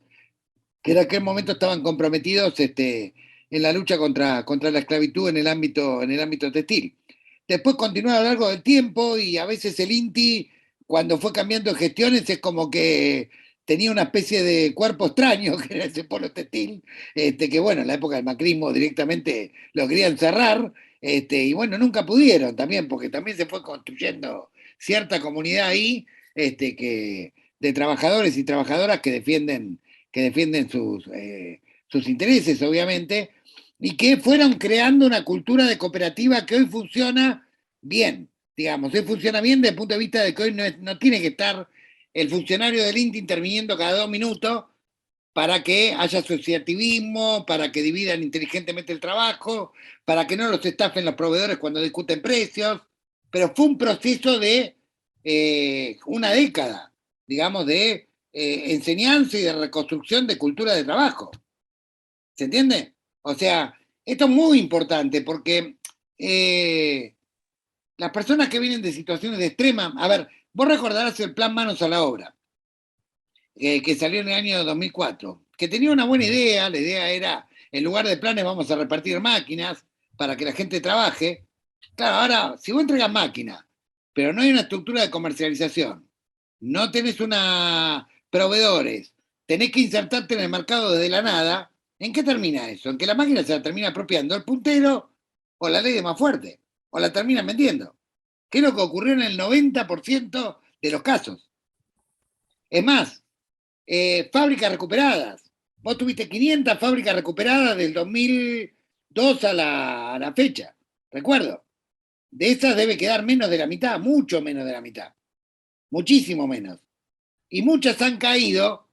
que en aquel momento estaban comprometidos en la lucha contra la esclavitud en el ámbito textil. Después continuó a lo largo del tiempo y a veces el INTI, cuando fue cambiando de gestiones, es como que tenía una especie de cuerpo extraño, que era ese polo textil, que bueno, en la época del macrismo directamente lo querían cerrar, y bueno, nunca pudieron también, porque también se fue construyendo cierta comunidad ahí, de trabajadores y trabajadoras que defienden sus intereses, obviamente, y que fueron creando una cultura de cooperativa que hoy funciona bien, digamos, hoy funciona bien desde el punto de vista de que hoy no tiene que estar el funcionario del INTI interviniendo cada 2 minutos para que haya asociativismo, para que dividan inteligentemente el trabajo, para que no los estafen los proveedores cuando discuten precios, pero fue un proceso de una década, digamos, de enseñanza y de reconstrucción de cultura de trabajo. ¿Se entiende? O sea, esto es muy importante porque las personas que vienen de situaciones de extrema, a ver, vos recordarás el plan Manos a la Obra, que salió en el año 2004, que tenía una buena idea, la idea era, en lugar de planes vamos a repartir máquinas para que la gente trabaje. Claro, ahora, si vos entregas máquinas, pero no hay una estructura de comercialización, no tenés una proveedores, tenés que insertarte en el mercado desde la nada, ¿en qué termina eso? En que la máquina se la termina apropiando el puntero o la ley de más fuerte, o la terminan vendiendo, que es lo que ocurrió en el 90% de los casos. Es más, fábricas recuperadas. Vos tuviste 500 fábricas recuperadas del 2002 a la fecha, recuerdo. De esas debe quedar menos de la mitad, mucho menos de la mitad, muchísimo menos. Y muchas han caído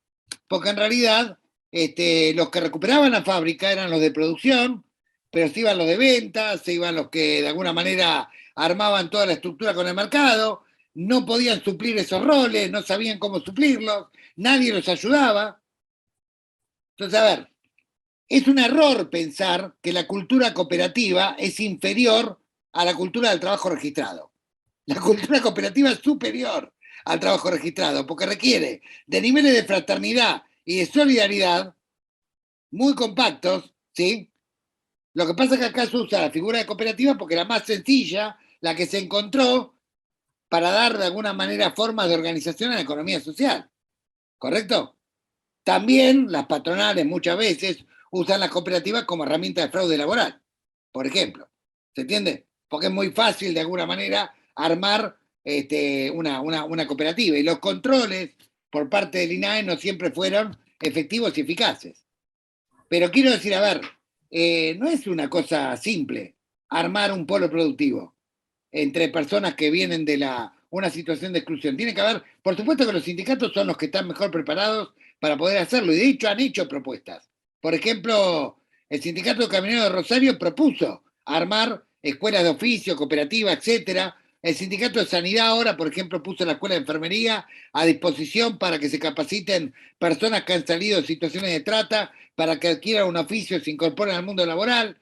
porque en realidad los que recuperaban la fábrica eran los de producción, pero se iban los de ventas, se iban los que de alguna manera armaban toda la estructura con el mercado, no podían suplir esos roles, no sabían cómo suplirlos, nadie los ayudaba. Entonces, a ver, es un error pensar que la cultura cooperativa es inferior a la cultura del trabajo registrado. La cultura cooperativa es superior al trabajo registrado porque requiere de niveles de fraternidad y de solidaridad muy compactos, ¿sí? Lo que pasa es que acá se usa la figura de cooperativa porque era más sencilla, la que se encontró para dar de alguna manera formas de organización en la economía social. ¿Correcto? También las patronales muchas veces usan las cooperativas como herramienta de fraude laboral, por ejemplo. ¿Se entiende? Porque es muy fácil de alguna manera armar una cooperativa y los controles por parte del INAE no siempre fueron efectivos y eficaces. Pero quiero decir, a ver, no es una cosa simple. armar un polo productivo entre personas que vienen de una situación de exclusión. Tiene que haber, por supuesto que los sindicatos son los que están mejor preparados para poder hacerlo, y de hecho han hecho propuestas. Por ejemplo, el Sindicato de Camioneros de Rosario propuso armar escuelas de oficio, cooperativas, etcétera. El Sindicato de Sanidad ahora, por ejemplo, puso la escuela de enfermería a disposición para que se capaciten personas que han salido de situaciones de trata, para que adquieran un oficio, se incorporen al mundo laboral.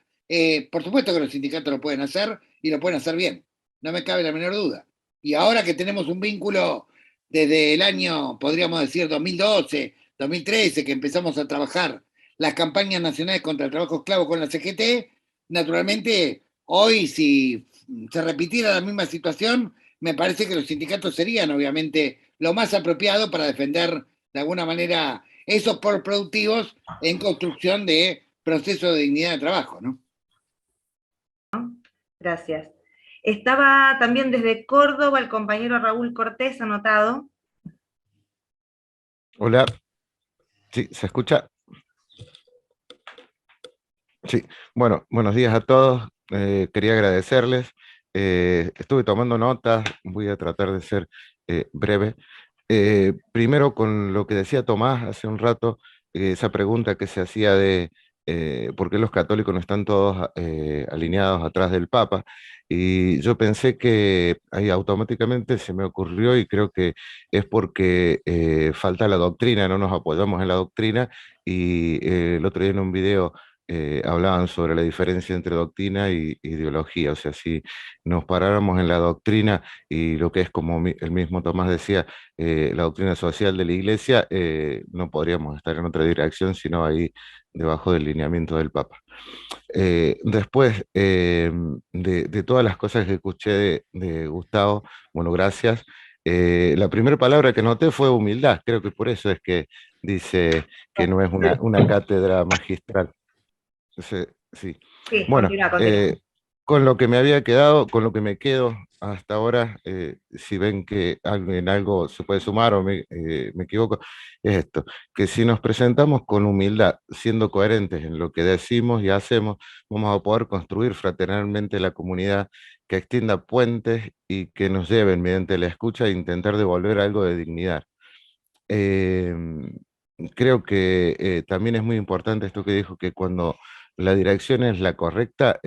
Por supuesto que los sindicatos lo pueden hacer y lo pueden hacer bien, no me cabe la menor duda. Y ahora que tenemos un vínculo desde el año, podríamos decir, 2012, 2013, que empezamos a trabajar las campañas nacionales contra el trabajo esclavo con la CGT, naturalmente, hoy si se repitiera la misma situación, me parece que los sindicatos serían obviamente lo más apropiado para defender de alguna manera esos polos productivos en construcción de procesos de dignidad de trabajo, ¿no? Gracias. Estaba también desde Córdoba el compañero Raúl Cortés anotado. Hola, sí, ¿se escucha? Sí, bueno, buenos días a todos. Quería agradecerles. Estuve tomando notas, voy a tratar de ser breve. Primero, con lo que decía Tomás hace un rato, esa pregunta que se hacía de por qué los católicos no están todos alineados atrás del Papa. Y yo pensé que ahí automáticamente se me ocurrió, y creo que es porque falta la doctrina, no nos apoyamos en la doctrina. Y el otro día en un video hablaban sobre la diferencia entre doctrina y ideología. O sea, si nos paráramos en la doctrina y lo que es, como el mismo Tomás decía, la doctrina social de la Iglesia, no podríamos estar en otra dirección, sino ahí debajo del lineamiento del Papa. Después de todas las cosas que escuché de Gustavo, bueno, gracias. La primera palabra que noté fue humildad. Creo que por eso es que dice que no es una cátedra magistral. Sí, sí. Sí, Bueno, continúa. con lo que me había quedado, con lo que me quedo hasta ahora, si ven que en algo se puede sumar o me equivoco, es esto: que si nos presentamos con humildad, siendo coherentes en lo que decimos y hacemos, vamos a poder construir fraternalmente la comunidad, que extienda puentes y que nos lleven mediante la escucha a intentar devolver algo de dignidad. Em, Creo que también es muy importante esto que dijo, que cuando la dirección es la correcta,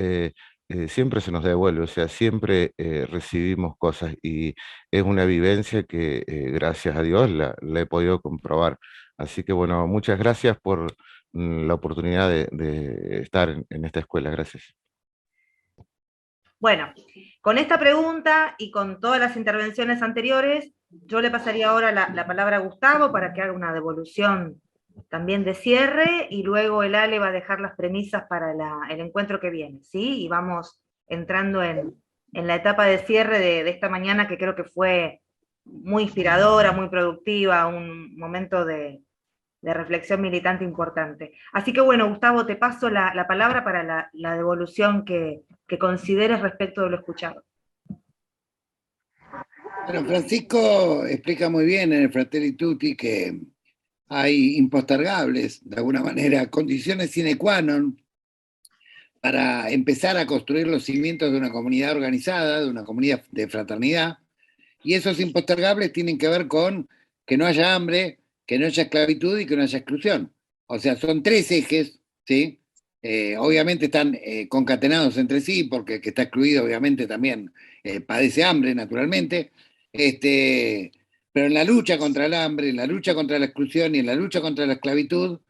siempre se nos devuelve. O sea, siempre recibimos cosas, y es una vivencia que gracias a Dios la he podido comprobar. Así que bueno, muchas gracias por la oportunidad de estar en esta escuela. Gracias. Bueno, con esta pregunta y con todas las intervenciones anteriores, yo le pasaría ahora la palabra a Gustavo para que haga una devolución también de cierre, y luego el Ale va a dejar las premisas para el encuentro que viene, ¿sí? Y vamos entrando en la etapa de cierre de esta mañana, que creo que fue muy inspiradora, muy productiva, un momento de reflexión militante importante. Así que bueno, Gustavo, te paso la palabra para la devolución que consideres respecto de lo escuchado. Bueno, Francisco explica muy bien en el Fratelli Tutti que hay impostergables, de alguna manera, condiciones sine qua non para empezar a construir los cimientos de una comunidad organizada, de una comunidad de fraternidad, y esos impostergables tienen que ver con que no haya hambre, que no haya esclavitud y que no haya exclusión. O sea, son tres ejes, ¿sí? Obviamente están concatenados entre sí, porque el que está excluido obviamente también padece hambre, naturalmente. Pero en la lucha contra el hambre, en la lucha contra la exclusión y en la lucha contra la esclavitud,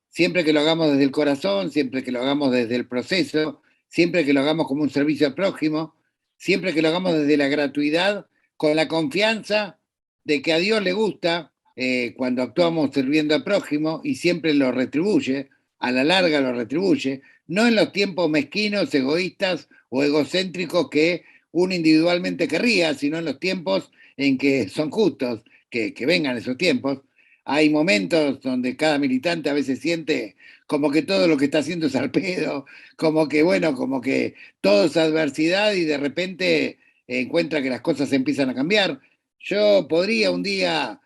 siempre que lo hagamos desde el corazón, siempre que lo hagamos desde el proceso, siempre que lo hagamos como un servicio al prójimo, siempre que lo hagamos desde la gratuidad, con la confianza de que a Dios le gusta cuando actuamos sirviendo al prójimo, y siempre lo retribuye, a la larga lo retribuye, no en los tiempos mezquinos, egoístas o egocéntricos que uno individualmente querría, sino en los tiempos en que son justos, que vengan esos tiempos. Hay momentos donde cada militante a veces siente como que todo lo que está haciendo es al pedo, como que, bueno, como que todo es adversidad, y de repente encuentra que las cosas empiezan a cambiar. Yo podría un día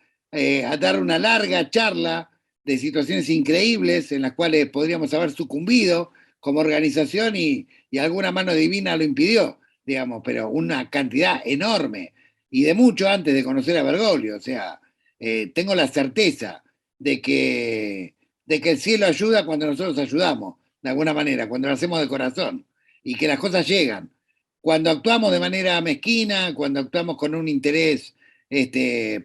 dar una larga charla de situaciones increíbles en las cuales podríamos haber sucumbido como organización y alguna mano divina lo impidió, digamos, pero una cantidad enorme, y de mucho antes de conocer a Bergoglio. O sea, tengo la certeza de que el cielo ayuda cuando nosotros ayudamos, de alguna manera, cuando lo hacemos de corazón, y que las cosas llegan. Cuando actuamos de manera mezquina, cuando actuamos con un interés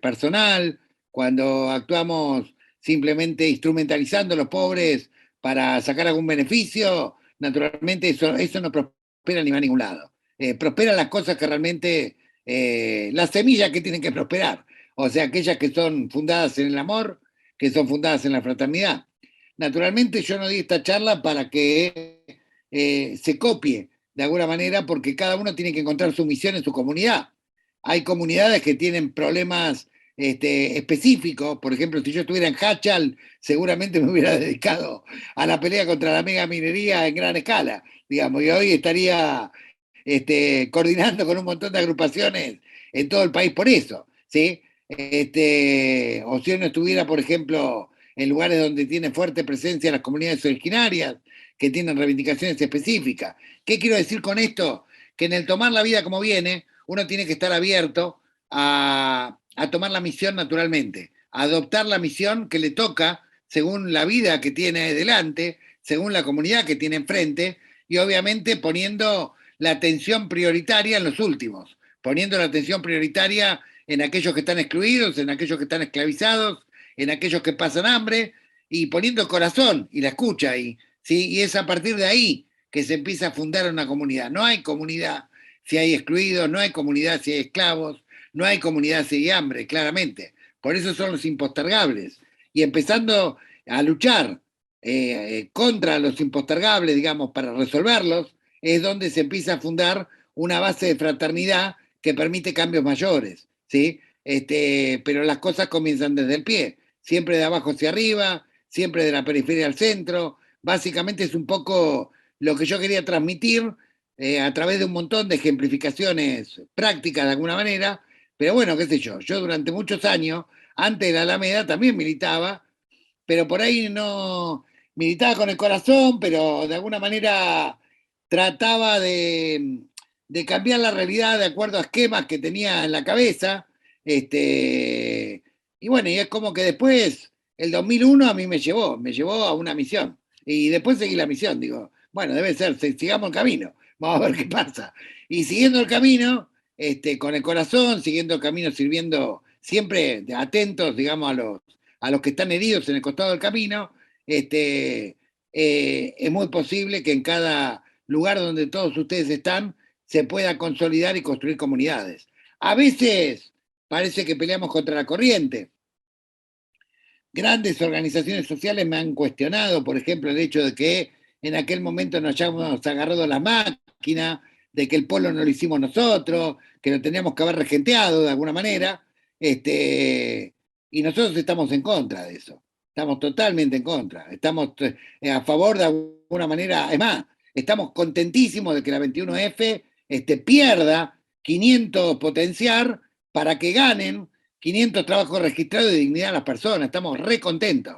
personal, cuando actuamos simplemente instrumentalizando a los pobres para sacar algún beneficio, naturalmente eso no prospera ni va a ningún lado. Prosperan las cosas que realmente, las semillas que tienen que prosperar, o sea, aquellas que son fundadas en el amor, que son fundadas en la fraternidad. Naturalmente yo no di esta charla para que se copie de alguna manera, porque cada uno tiene que encontrar su misión en su comunidad. Hay comunidades que tienen problemas específicos. Por ejemplo, si yo estuviera en Hachal, seguramente me hubiera dedicado a la pelea contra la mega minería en gran escala, digamos, y hoy estaría coordinando con un montón de agrupaciones en todo el país por eso, ¿sí? O si uno estuviera, por ejemplo, en lugares donde tiene fuerte presencia las comunidades originarias, que tienen reivindicaciones específicas. ¿Qué quiero decir con esto? Que en el tomar la vida como viene, uno tiene que estar abierto a tomar la misión naturalmente, a adoptar la misión que le toca según la vida que tiene delante, según la comunidad que tiene enfrente, y obviamente poniendo la atención prioritaria en los últimos, poniendo la atención prioritaria en aquellos que están excluidos, en aquellos que están esclavizados, en aquellos que pasan hambre, y poniendo el corazón y la escucha ahí, ¿sí? Y es a partir de ahí que se empieza a fundar una comunidad. No hay comunidad si hay excluidos, no hay comunidad si hay esclavos, no hay comunidad si hay hambre, claramente. Por eso son los impostergables. Y empezando a luchar contra los impostergables, digamos, para resolverlos, es donde se empieza a fundar una base de fraternidad que permite cambios mayores, ¿sí? Pero las cosas comienzan desde el pie, siempre de abajo hacia arriba, siempre de la periferia al centro. Básicamente es un poco lo que yo quería transmitir a través de un montón de ejemplificaciones prácticas de alguna manera, pero bueno, qué sé yo durante muchos años, antes de la Alameda también militaba, pero por ahí no militaba con el corazón, pero de alguna manera trataba de cambiar la realidad de acuerdo a esquemas que tenía en la cabeza, y bueno, y es como que después, el 2001 a mí me llevó a una misión, y después seguí la misión, digo, bueno, debe ser, sigamos el camino, vamos a ver qué pasa. Y siguiendo el camino, con el corazón, siguiendo el camino, sirviendo siempre atentos, digamos, a los que están heridos en el costado del camino, es muy posible que en cada lugar donde todos ustedes están se pueda consolidar y construir comunidades. A veces parece que peleamos contra la corriente. Grandes organizaciones sociales me han cuestionado, por ejemplo, el hecho de que en aquel momento nos hayamos agarrado la máquina, de que el polo no lo hicimos nosotros, que lo teníamos que haber regenteado de alguna manera, y nosotros estamos en contra de eso. Estamos totalmente en contra. Estamos a favor de alguna manera. Es más, estamos contentísimos de que la 21F pierda 500 potenciar para que ganen 500 trabajos registrados de dignidad a las personas. Estamos re contentos.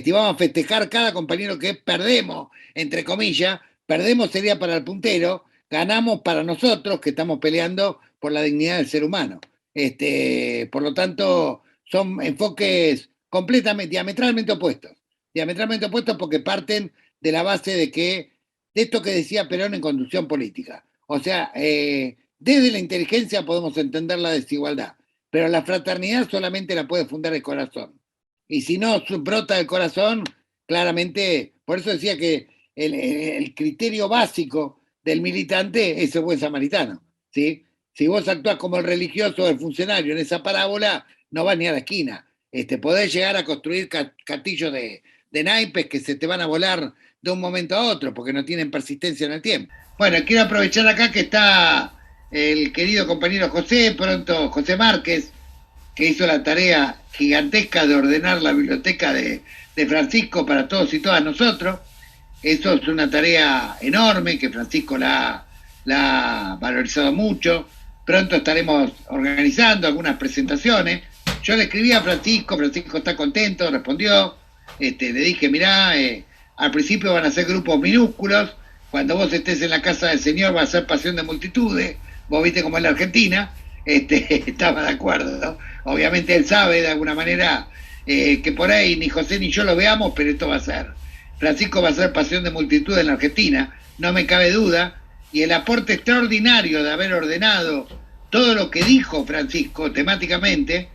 Vamos a festejar cada compañero que perdemos, entre comillas. Perdemos sería para el puntero, ganamos para nosotros que estamos peleando por la dignidad del ser humano. Por lo tanto, son enfoques completamente, diametralmente opuestos porque parten de la base de esto que decía Perón en Conducción Política. O sea, desde la inteligencia podemos entender la desigualdad, pero la fraternidad solamente la puede fundar el corazón. Y si no brota del corazón, claramente, por eso decía que el criterio básico del militante es el buen samaritano, ¿sí? Si vos actuás como el religioso o el funcionario en esa parábola, no vas ni a la esquina. Podés llegar a construir castillos de naipes que se te van a volar de un momento a otro, porque no tienen persistencia en el tiempo. Bueno, quiero aprovechar acá que está el querido compañero José Márquez, que hizo la tarea gigantesca de ordenar la biblioteca de Francisco para todos y todas nosotros. Eso es una tarea enorme que Francisco la ha valorizado mucho. Pronto estaremos organizando algunas presentaciones. Yo le escribí a Francisco está contento, respondió. Le dije, mirá, al principio van a ser grupos minúsculos, cuando vos estés en la casa del Señor va a ser pasión de multitudes, vos viste cómo es la Argentina, estaba de acuerdo, ¿no? Obviamente él sabe de alguna manera que por ahí ni José ni yo lo veamos, pero esto va a ser. Francisco va a ser pasión de multitudes en la Argentina, no me cabe duda, y el aporte extraordinario de haber ordenado todo lo que dijo Francisco temáticamente,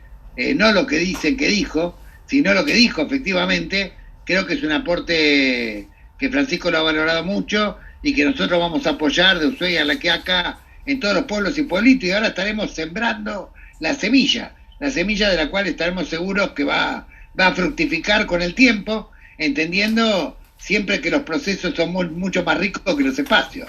no lo que dicen que dijo, sino lo que dijo efectivamente, creo que es un aporte que Francisco lo ha valorado mucho y que nosotros vamos a apoyar de Ushuaia a La Quiaca en todos los pueblos y pueblitos, y ahora estaremos sembrando la semilla de la cual estaremos seguros que va a fructificar con el tiempo, entendiendo siempre que los procesos son mucho más ricos que los espacios.